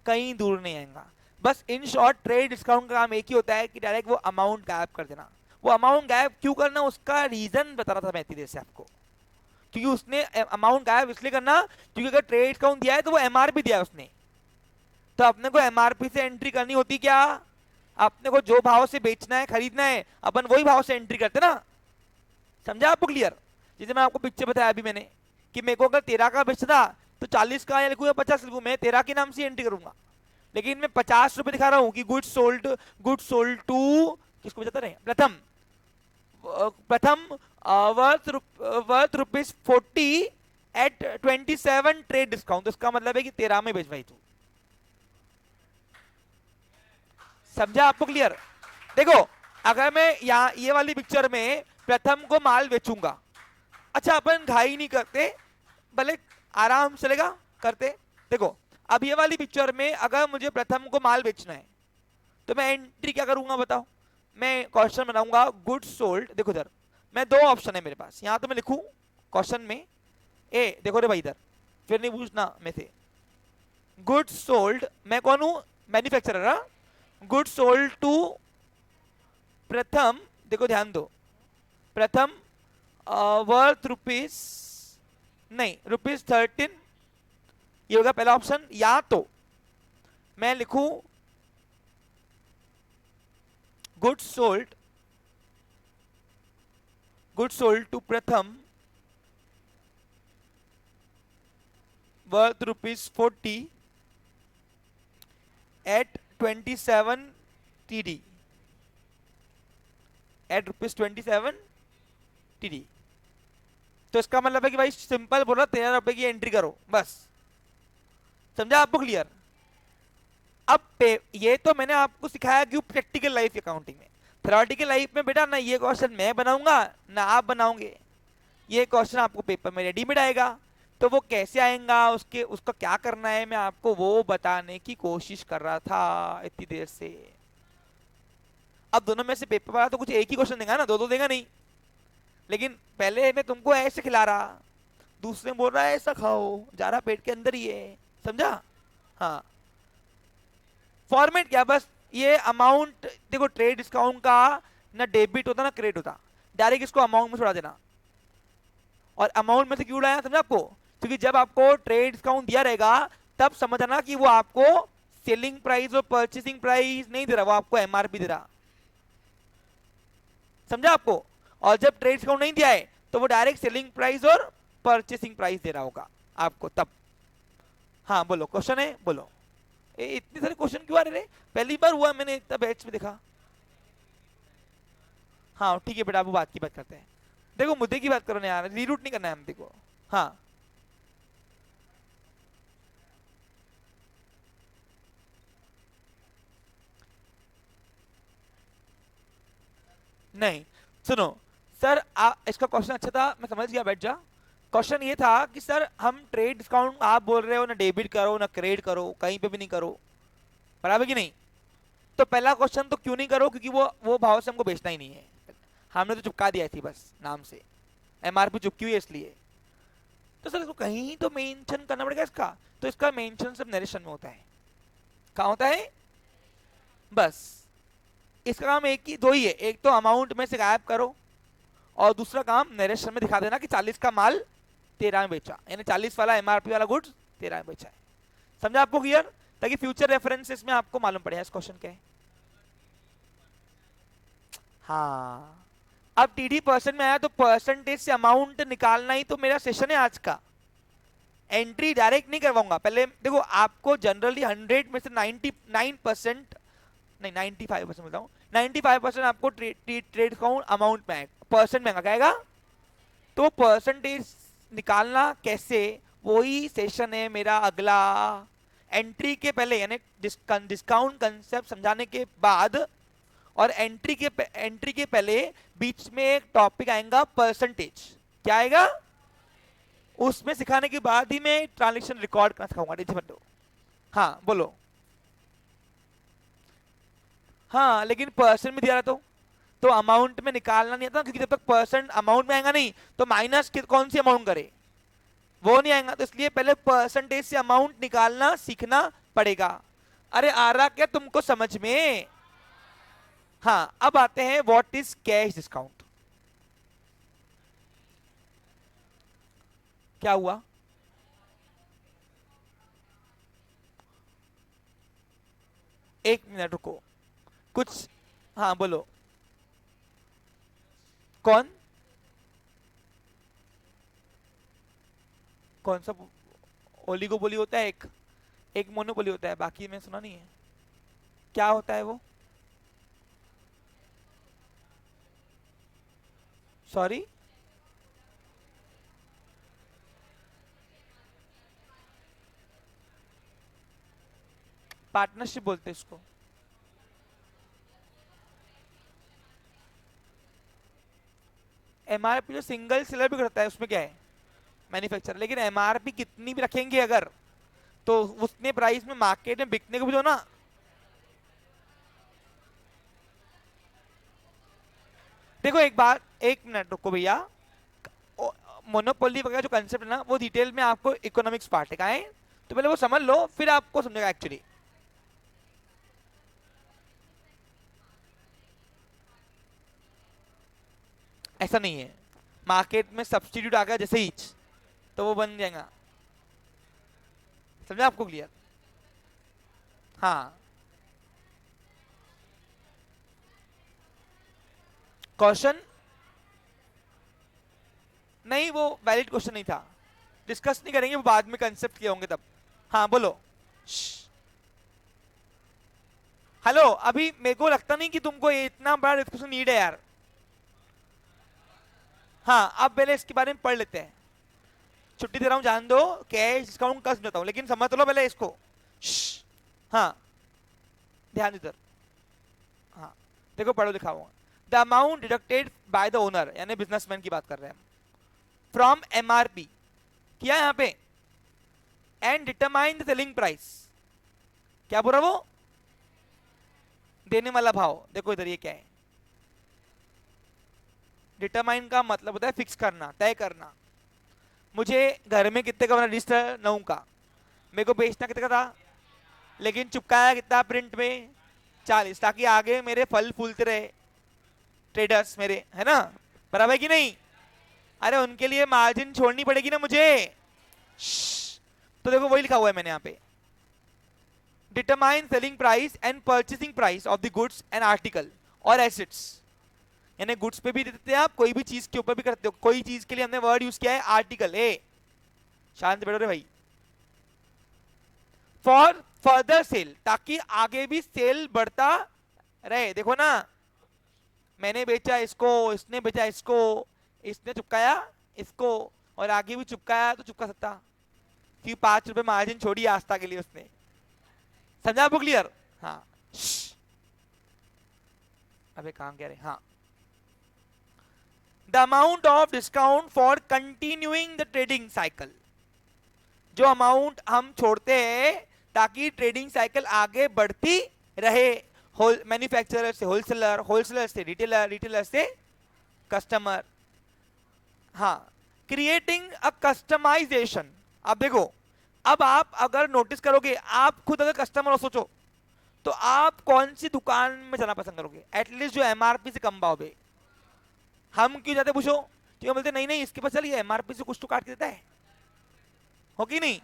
कहीं दूर नहीं आएगा। बस इन शॉर्ट ट्रेड डिस्काउंट का काम एक ही होता है कि डायरेक्ट वो अमाउंट गायब कर देना। वो अमाउंट गायब क्यों करना, उसका रीजन बता रहा था मैं इतनी देर से आपको। क्योंकि उसने अमाउंट गायब इसलिए करना क्योंकि अगर ट्रेड डिस्काउंट दिया है तो वो एमआरपी दिया है उसने, तो अपने को एमआरपी से एंट्री करनी होती, क्या अपने को जो भाव से बेचना है खरीदना है अपन वही भाव से एंट्री करते ना। समझा आपको क्लियर? जैसे मैं आपको पिक्चर बताया अभी मैंने कि मेरे को अगर 13 का बेचना तो 40 का या लिखूँ या 50 लिखूँ, मैं 13 के नाम से एंट्री करूंगा। लेकिन मैं 50 रुपए दिखा रहा हूँ कि गुड सोल्ड टू किसको बेचता रहे, प्रथम प्रथम वर्थ ₹40 एट 27 ट्रेड डिस्काउंट, तो इसका मतलब है कि 13 में बेच भाई तू। समझा आपको क्लियर? देखो अगर मैं यहाँ ये वाली पिक्चर में प्रथम को माल बेचूंगा, अच्छा अपन घाई नहीं करते, भले आराम से चलेगा करते। देखो अब ये वाली पिक्चर में अगर मुझे प्रथम को माल बेचना है तो मैं एंट्री क्या करूंगा बताओ? मैं क्वेश्चन बनाऊंगा गुड सोल्ड। देखो इधर मैं दो ऑप्शन है मेरे पास, यहां तो मैं लिखूं क्वेश्चन में ए, देखो रे भाई इधर फिर नहीं पूछना में से गुड सोल्ड, मैं कौन हूं? मैन्युफैक्चरर। गुड सोल्ड टू प्रथम, देखो ध्यान दो, प्रथम वर्थ रुपीज नहीं ₹13, ये होगा पहला ऑप्शन। या तो मैं लिखूं good sold to Pratham worth ₹40 at 27 TD, at ₹27 TD। तो इसका मतलब है कि भाई सिंपल बोला 13 रुपए की एंट्री करो बस। समझा आपको क्लियर? अब ये तो मैंने आपको सिखाया कि प्रैक्टिकल लाइफ अकाउंटिंग में। थ्योरेटिकल लाइफ में बेटा ना ये क्वेश्चन मैं बनाऊंगा ना आप बनाओगे, ये क्वेश्चन आपको पेपर में रेडीमेड आएगा। तो वो कैसे आएगा, उसका क्या करना है, मैं आपको वो बताने की कोशिश कर रहा था इतनी देर से। अब दोनों में से पेपर वाला तो कुछ एक ही क्वेश्चन देगा ना, दो देगा नहीं। लेकिन पहले मैं तुमको ऐसे खिला रहा, दूसरे बोल रहा है ऐसा खाओ, जा रहा पेट के अंदर ही है। समझा? हाँ फॉर्मेट क्या, बस ये अमाउंट देखो, ट्रेड डिस्काउंट का ना डेबिट होता ना क्रेडिट होता, डायरेक्ट इसको अमाउंट में छोड़ा देना। और अमाउंट में से क्यों उड़ाया समझा आपको? क्योंकि जब आपको ट्रेड डिस्काउंट दिया रहेगा तब समझ आना कि वो आपको सेलिंग प्राइस और परचेसिंग प्राइस नहीं दे रहा, वो आपको एमआरपी दे रहा। समझा आपको? और जब ट्रेड डिस्काउंट नहीं दिया है तो वो डायरेक्ट सेलिंग प्राइस और परचेसिंग प्राइस दे रहा होगा आपको तब। हाँ बोलो, क्वेश्चन है बोलो। इतने सारे क्वेश्चन क्यों आ रहे? पहली बार हुआ मैंने इतना बैच में देखा। हाँ ठीक है बेटा, अब बात की बात करते हैं। देखो मुद्दे की बात करो ना यार, रीरूट नहीं करना है हम। देखो हाँ नहीं सुनो सर, इसका क्वेश्चन अच्छा था, मैं समझ गया, बैठ जा। क्वेश्चन ये था कि सर हम ट्रेड डिस्काउंट आप बोल रहे हो ना डेबिट करो ना क्रेडिट करो, कहीं पे भी नहीं करो, बराबर कि नहीं? तो पहला क्वेश्चन तो क्यों नहीं करो, क्योंकि वो भाव से हमको बेचना ही नहीं है, हमने तो चिपका दिया थी बस नाम से, एमआरपी चिपकी हुई है इसलिए। तो सर इसको कहीं तो मेंशन करना पड़ेगा इसका, तो इसका मेंशन सब नरेशन में होता है। कहाँ होता है? बस इसका काम एक ही दो ही है, एक तो अमाउंट में से गायब करो और दूसरा काम नरेशन में दिखा देना कि 40 का माल 13 में बेचा, यानी 40 वाला एमआरपी वाला गुड्स 13 में बेचा है। समझा आपको क्लियर? ताकि फ्यूचर रेफरेंसेस में आपको मालूम पड़े इस क्वेश्चन के। हाँ अब टीडी परसेंट में आया तो परसेंटेज से अमाउंट निकालना ही तो मेरा सेशन है आज का। एंट्री डायरेक्ट नहीं करवाऊंगा। पहले देखो आपको जनरली 100 में से 99% नहीं 95% बोलता हूँ, 95% आपको ट्रेड डिस्काउंट अमाउंट में आएगा, परसेंट में आएगा। तो परसेंटेज निकालना कैसे, वही सेशन है मेरा अगला। एंट्री के पहले यानी डिस्काउंट कंसेप्ट समझाने के बाद और एंट्री के पहले बीच में एक टॉपिक आएगा परसेंटेज। क्या आएगा? उसमें सिखाने के बाद ही मैं ट्रांजैक्शन रिकॉर्ड करना सिखाऊंगा। हाँ बोलो। हाँ लेकिन परसेंट में दिया रहा तो तो अमाउंट में निकालना नहीं आता, क्योंकि जब तक परसेंट अमाउंट में आएगा नहीं तो माइनस कौन सी अमाउंट करे, वो नहीं आएगा। तो इसलिए पहले परसेंटेज से अमाउंट निकालना सीखना पड़ेगा। अरे आ रहा क्या तुमको समझ में? हाँ, अब आते हैं व्हाट इज कैश डिस्काउंट। क्या हुआ? एक मिनट रुको, कुछ, हाँ बोलो। कौन कौन सा ओलिगोपोली होता है? एक मोनोपोली होता है, बाकी मैं सुना नहीं है। क्या होता है वो? सॉरी, पार्टनरशिप बोलते हैं इसको। एमआरपी जो सिंगल सेलर भी करता है उसमें क्या है? मैन्युफैक्चरर। लेकिन एमआरपी कितनी भी रखेंगे अगर, तो उतने प्राइस में मार्केट में बिकने को भी दो ना। देखो एक बात, एक मिनट रुको भैया, मोनोपोली वगैरह जो कंसेप्ट है ना, वो डिटेल में आपको इकोनॉमिक्स पार्ट का है, तो पहले वो समझ लो फिर आपको समझेगा एक्चुअली। ऐसा नहीं है, मार्केट में सब्स्टिट्यूट आ गया जैसे ही तो वो बन जाएगा। समझा आपको क्लियर? हाँ, क्वेश्चन नहीं, वो वैलिड क्वेश्चन नहीं था, डिस्कस नहीं करेंगे, वो बाद में कंसेप्ट किए होंगे तब। हाँ बोलो। हेलो, अभी मेरे को लगता नहीं कि तुमको इतना बड़ा डिस्कशन नीड है यार। हाँ, अब पहले इसके बारे में पढ़ लेते हैं। छुट्टी दे रहा हूं, जान दो, कैश डिस्काउंट कर समझाता हूं, लेकिन समझ लो पहले इसको। हाँ, ध्यान इधर। हाँ, देखो पढ़ो लिखा हुआ, the amount deducted by the owner, यानी बिजनेसमैन की बात कर रहे हैं हम, फ्रॉम एमआरपी, किया यहां पे, and determine the selling price. क्या बोल रहा वो? देने वाला भाव। देखो इधर ये क्या है, डिटरमाइन का मतलब होता है फिक्स करना, तय करना। मुझे घर में कितने का बना रजिस्टर 9 का, मेरे को बेचना कितने का था, लेकिन चुपकाया कितना प्रिंट में 40, ताकि आगे मेरे फल फूलते रहे ट्रेडर्स मेरे, है ना? बराबर है कि नहीं? अरे उनके लिए मार्जिन छोड़नी पड़ेगी ना मुझे। तो देखो वही लिखा हुआ है मैंने यहाँ पे, determine selling price and purchasing price of the goods and article और एसेट्स। यानी गुड्स पे भी देते हैं आप, कोई भी चीज के ऊपर भी करते हो। कोई चीज के लिए हमने वर्ड यूज किया है आर्टिकल। ए शांत बैठो रे भाई। फॉर फर्दर सेल, ताकि आगे भी सेल बढ़ता रहे। देखो ना, मैंने बेचा इसको, इसने बेचा इसको, इसने चुपकाया इसको, और आगे भी चुपकाया तो चुपका सकता, क्योंकि 5 रुपए मार्जिन छोड़ी आस्था के लिए उसने। समझा आपको क्लियर? हाँ, अबे कहां कह रहे? हाँ, the amount of discount for continuing the trading cycle, जो अमाउंट हम छोड़ते हैं ताकि ट्रेडिंग साइकिल आगे बढ़ती रहे। मैन्युफैक्चरर से होलसेलर, होलसेलर से रिटेलर, रिटेलर से कस्टमर। हाँ, क्रिएटिंग अ कस्टमाइजेशन। अब देखो, अब आप अगर नोटिस करोगे, आप खुद अगर कस्टमर हो सोचो, तो आप कौन सी दुकान में जाना पसंद करोगे? एटलीस्ट जो एमआरपी से कम भाव पे। हम क्यों जाते पूछो? क्यों बोलते नहीं नहीं इसके पास चलिए एमआरपी से कुछ तो काट के देता है, हो कि नहीं?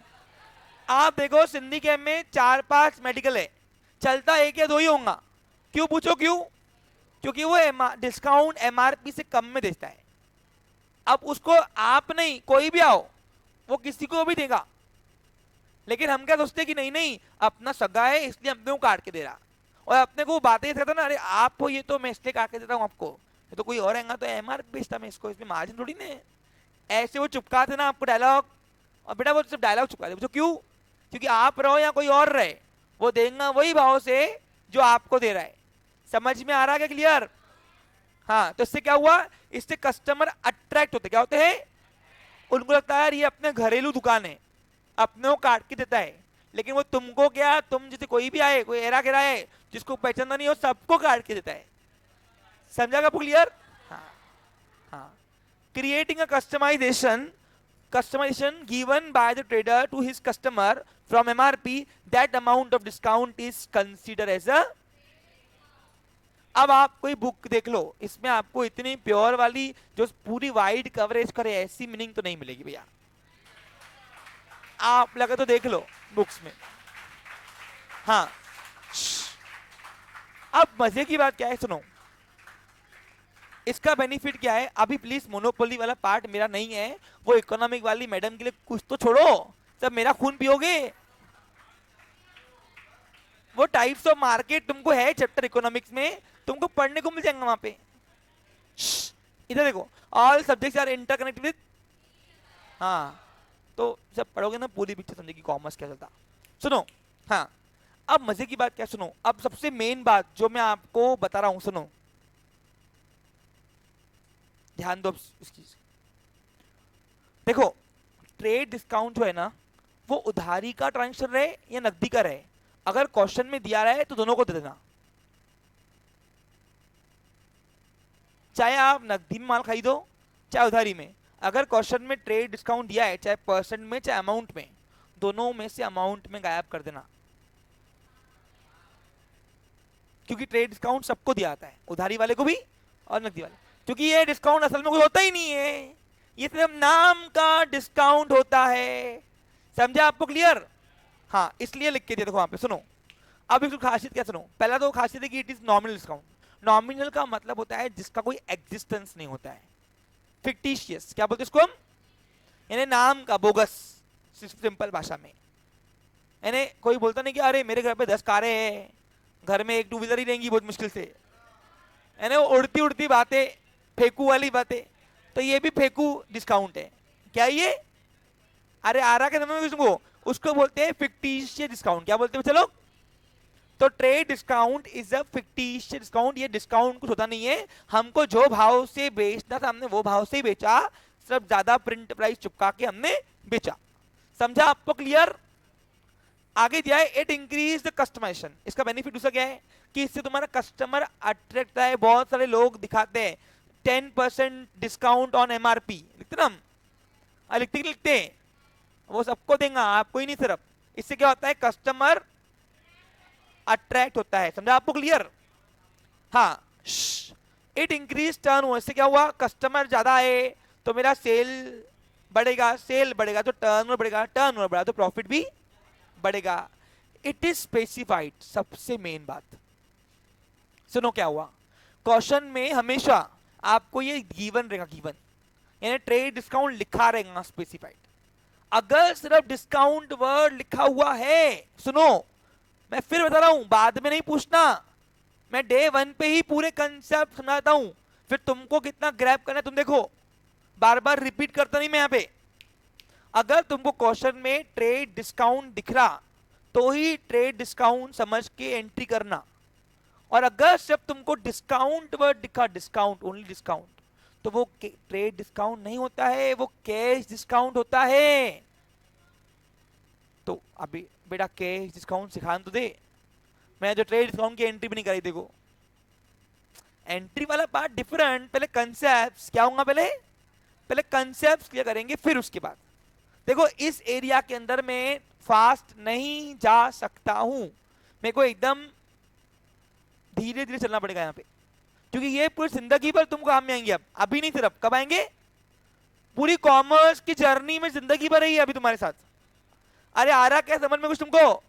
आप देखो सिंधी कैंप में 4-5 मेडिकल है, चलता एक या 2 ही होगा। क्यों पूछो क्यों? क्योंकि वो डिस्काउंट एमआरपी से कम में देता है। अब उसको आप नहीं, कोई भी आओ, वो किसी को भी देगा। लेकिन हम क्या सोचते हैं कि नहीं नहीं अपना सगा है इसलिए अपने को काट के दे रहा, और अपने को बातें कहता ना, अरे आप हो ये तो मैं इसलिए काट के देता हूँ आपको, ये तो कोई और आएगा तो एमआरपी बेचता मैं इसको, इसमें मार्जिन थोड़ी ना है। ऐसे वो चुपकाते ना आपको डायलॉग, और बेटा वो सिर्फ डायलॉग चुपका दे। क्यों? क्योंकि आप रहो या कोई और रहे, वो देगा वही भाव से जो आपको दे रहा है। समझ में आ रहा है क्या? क्लियर? हाँ, तो इससे क्या हुआ, इससे कस्टमर अट्रैक्ट होते, क्या होते हैं? उनको लगता है यार ये अपने घरेलू दुकान है, अपने को काट के देता है। लेकिन वो तुमको क्या, तुम जैसे कोई भी आए, कोई एरा गेरा है जिसको पहचानना नहीं हो, सबको काट के देता है। समझा आपको क्लियर? हाँ हाँ, creating a customization given by the trader to his customer from MRP, that amount of discount is considered as a. अब आप कोई बुक देख लो, इसमें आपको इतनी प्योर वाली जो पूरी वाइड कवरेज करे ऐसी मीनिंग तो नहीं मिलेगी भैया, आप लगे तो देख लो बुक्स में। हाँ, अब मजे की बात क्या है सुनो, इसका बेनिफिट क्या है, अभी प्लीज मोनोपोली वाला पार्ट मेरा नहीं है, वो इकोनॉमिक वाली मैडम के लिए कुछ तो छोड़ो, सब मेरा खून पियोगे। वो टाइप्स ऑफ मार्केट तुमको है चैप्टर इकोनॉमिक्स में, तुमको पढ़ने को मिल जाएगा वहां पे। इधर देखो, all subjects are interconnected with, हाँ तो जब पढ़ोगे ना पूरी पिक्चर समझेगी कॉमर्स क्या चलता। सुनो, हाँ अब मजे की बात क्या सुनो, अब सबसे मेन बात जो मैं आपको बता रहा हूं सुनो, ध्यान दो इसकी। देखो ट्रेड डिस्काउंट जो है ना, वो उधारी का ट्रांजेक्शन रहे या नकदी का रहे, अगर क्वेश्चन में दिया रहा है तो दोनों को दे देना, चाहे आप नकदी में माल खरीदो चाहे उधारी में। अगर क्वेश्चन में ट्रेड डिस्काउंट दिया है चाहे परसेंट में चाहे अमाउंट में, दोनों में से अमाउंट में गायब कर देना, क्योंकि ट्रेड डिस्काउंट सबको दिया जाता है, उधारी वाले को भी और नकदी वाले, क्योंकि ये डिस्काउंट असल में कोई होता ही नहीं है, ये सिर्फ नाम का डिस्काउंट होता है। समझा आपको क्लियर? हाँ इसलिए लिख के दिया, देखो वहां पे सुनो। अब इसकी खासियत क्या सुनो, पहला तो खासियत है कि it is nominal discount. Nominal का मतलब होता है जिसका कोई एग्जिस्टेंस नहीं होता है, फिक्टिशियस क्या बोलते हैं इसको हम, यानी नाम का, बोगस सिंपल भाषा में। यानी कोई बोलता नहीं कि अरे मेरे घर पे 10 कारें हैं, घर में एक टू व्हीलर ही रहेंगी बहुत मुश्किल से, यानी वो उड़ती उड़ती बातें, फेंकू वाली बातें, तो ये भी फेंकू डिस्काउंट है। क्या ये, अरे आ रहा के समय में उसको उसको बोलते हैं फिक्टिशियस डिस्काउंट। क्या बोलते हैं चलो, तो trade discount is a fictitious discount. ये डिस्काउंट कुछ होता नहीं है, हमको जो भाव से बेचना था हमने वो भाव से ही बेचा, सिर्फ ज्यादा प्रिंट प्राइस चिपका के हमने बेचा। समझा आपको क्लियर? आगे दिया है इट इंक्रीज द कस्टमाइजेशन। इसका बेनिफिट दूसरा क्या है कि इससे तुम्हारा कस्टमर अट्रैक्ट है। बहुत सारे लोग दिखाते हैं 10% डिस्काउंट ऑन एमआरपी, लिखते ना हम, लिखते हैं, वो सबको देगा आपको ही नहीं सिर्फ। इससे क्या होता है, कस्टमर अट्रैक्ट होता है। समझा आपको क्लियर? हाँ, इट इंक्रीज टर्न ओवर। इससे क्या हुआ, कस्टमर ज्यादा आए तो मेरा सेल बढ़ेगा, सेल बढ़ेगा तो टर्न बढ़ेगा, टर्न बढ़ेगा तो प्रॉफिट भी बढ़ेगा। It is specified. सबसे मेन बात सुनो क्या हुआ, क्वेश्चन में हमेशा आपको ये गिवन रहेगा, गिवन यानी ट्रेड डिस्काउंट लिखा रहेगा स्पेसिफाइड। अगर सिर्फ डिस्काउंट वर्ड लिखा हुआ है, सुनो मैं फिर बता रहा हूं, बाद में नहीं पूछना, मैं डे 1 पे ही पूरे कंसेप्ट समझाता हूं, फिर तुमको कितना ग्रैब करना है तुम देखो, बार बार रिपीट करता नहीं मैं यहां पे। अगर तुमको क्वेश्चन में ट्रेड डिस्काउंट दिख रहा तो ही ट्रेड डिस्काउंट समझ के एंट्री करना, और अगर सिर्फ तुमको डिस्काउंट वर्ड दिखा, डिस्काउंट ओनली डिस्काउंट, तो वो ट्रेड डिस्काउंट नहीं होता है, वो कैश डिस्काउंट होता है। तो अभी बेटा कैश डिस्काउंट सिखाने तो दे, मैं जो ट्रेड डिस्काउंट की एंट्री भी नहीं कराई। देखो एंट्री वाला पार्ट डिफरेंट, पहले कंसेप्ट्स क्या होगा, पहले कंसेप्ट्स क्लियर करेंगे फिर उसके बाद। देखो इस एरिया के अंदर मैं फास्ट नहीं जा सकता हूं, मेरे को एकदम धीरे धीरे चलना पड़ेगा यहाँ पे, क्योंकि ये पूरी जिंदगी भर तुम काम में आएंगे। अब अभी नहीं सिर्फ, कब आएंगे, पूरी कॉमर्स की जर्नी में जिंदगी भर रही है अभी तुम्हारे साथ। अरे आ रहा क्या समझ में कुछ तुमको?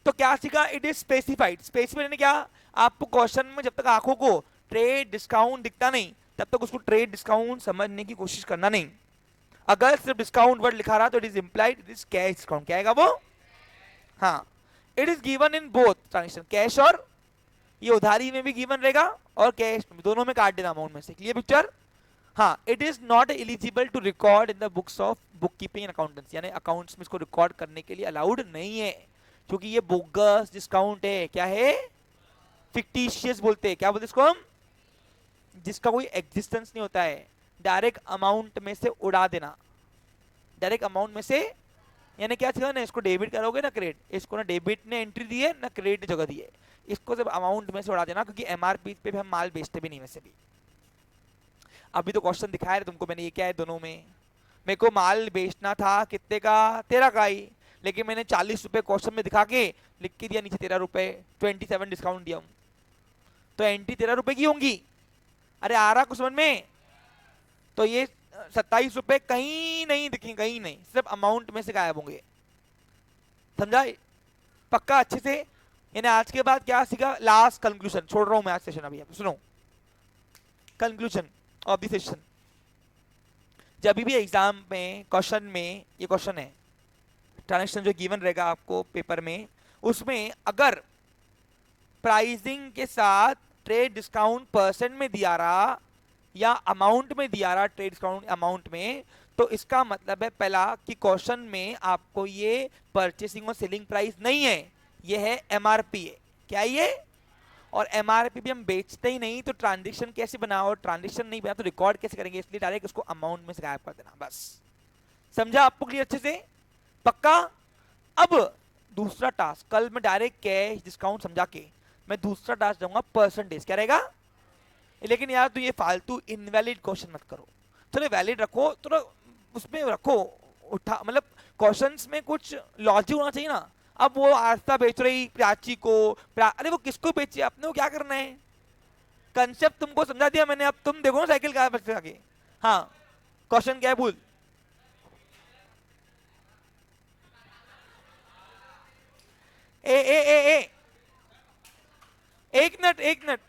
तो क्या सीखा, इट इज स्पेसिफाइड। स्पेसिफाइड ने क्या, आपको क्वेश्चन में जब तक आंखों को ट्रेड डिस्काउंट दिखता नहीं तब तक उसको ट्रेड डिस्काउंट समझने की कोशिश करना नहीं। अगर सिर्फ डिस्काउंट वर्ड लिखा रहा तो it is implied it is cash discount. क्या आएगा वो? हाँ, it is given in both transaction, cash और ये उधारी में भी गिवन रहेगा और कैश में, दोनों में काट देना अमाउंट में से। Clear picture? हाँ, it is not eligible to record in the books of book keeping and accountancy, यानी अकाउंट्स में इसको रिकॉर्ड करने के लिए अलाउड नहीं है, क्योंकि ये बोगस डिस्काउंट है। क्या है? फिक्टिशियस बोलते हैं। क्या बोलते हैं इसको हम? जिसका कोई एग्जिस्टेंस नहीं होता है, डायरेक्ट अमाउंट में से उड़ा देना, डायरेक्ट अमाउंट में से, यानी क्या चाहिए ना, इसको डेबिट करोगे ना क्रेडिट, इसको ना डेबिट ने एंट्री दी है ना क्रेडिट ने जगह दी है, इसको जब अमाउंट में से उड़ा देना, क्योंकि एमआरपी पे भी हम माल बेचते भी नहीं वैसे भी। अभी तो क्वेश्चन दिखाया है तुमको मैंने, ये क्या है दोनों में, मेरे को माल बेचना था कितने का, 13 का ही, लेकिन मैंने 40 रुपए क्वेश्चन में दिखा के लिख के दिया नीचे 13 रुपए, 27 डिस्काउंट दिया हूं, तो एंट्री 13 रुपए की होंगी। अरे आ रहा कुछ समझ में? तो ये 27 रुपए कहीं नहीं दिखेंगे, कहीं नहीं, सिर्फ अमाउंट में से गायब होंगे। समझा पक्का अच्छे से? यानी आज के बाद क्या सीखा, लास्ट कंक्लूजन छोड़ रहा हूं मैं आज सेशन, अभी सुनो कंक्लूजन ऑफ द सेशन। जब भी एग्जाम में क्वेश्चन में, ये क्वेश्चन है ट्रांजेक्शन जो गिवन रहेगा आपको पेपर में, उसमें अगर प्राइसिंग के साथ ट्रेड डिस्काउंट परसेंट में दिया रहा या अमाउंट में दिया रहा, ट्रेड डिस्काउंट अमाउंट में, तो इसका मतलब है पहला कि क्वेश्चन में आपको ये परचेसिंग और सेलिंग प्राइस नहीं है, ये है एमआरपी है। क्या ये? और एमआरपी भी हम बेचते ही नहीं, तो ट्रांजेक्शन कैसे बनाओ, ट्रांजेक्शन नहीं बना तो रिकॉर्ड कैसे करेंगे, इसलिए डायरेक्ट उसको अमाउंट में से गायब कर देना बस। समझा आपको क्लियर अच्छे से? पक्का? अब दूसरा टास्क, कल मैं डायरेक्ट कैश डिस्काउंट समझा के मैं दूसरा टास्क दूंगा परसेंटेज, क्या रहेगा? लेकिन यार तो ये फालतू इनवैलिड क्वेश्चन मत करो, थोड़े वैलिड रखो, थोड़ा उसमें रखो, उठा मतलब क्वेश्चंस में कुछ लॉजिक होना चाहिए ना। अब वो आस्था बेच रही प्राची को, अरे वो किसको बेची, अपने को क्या करना है, कंसेप्ट तुमको समझा दिया मैंने, अब तुम देखो ना साइकिल कहाँ पर आगे। हाँ क्वेश्चन क्या है भूल, ए ए ए ए एक मिनट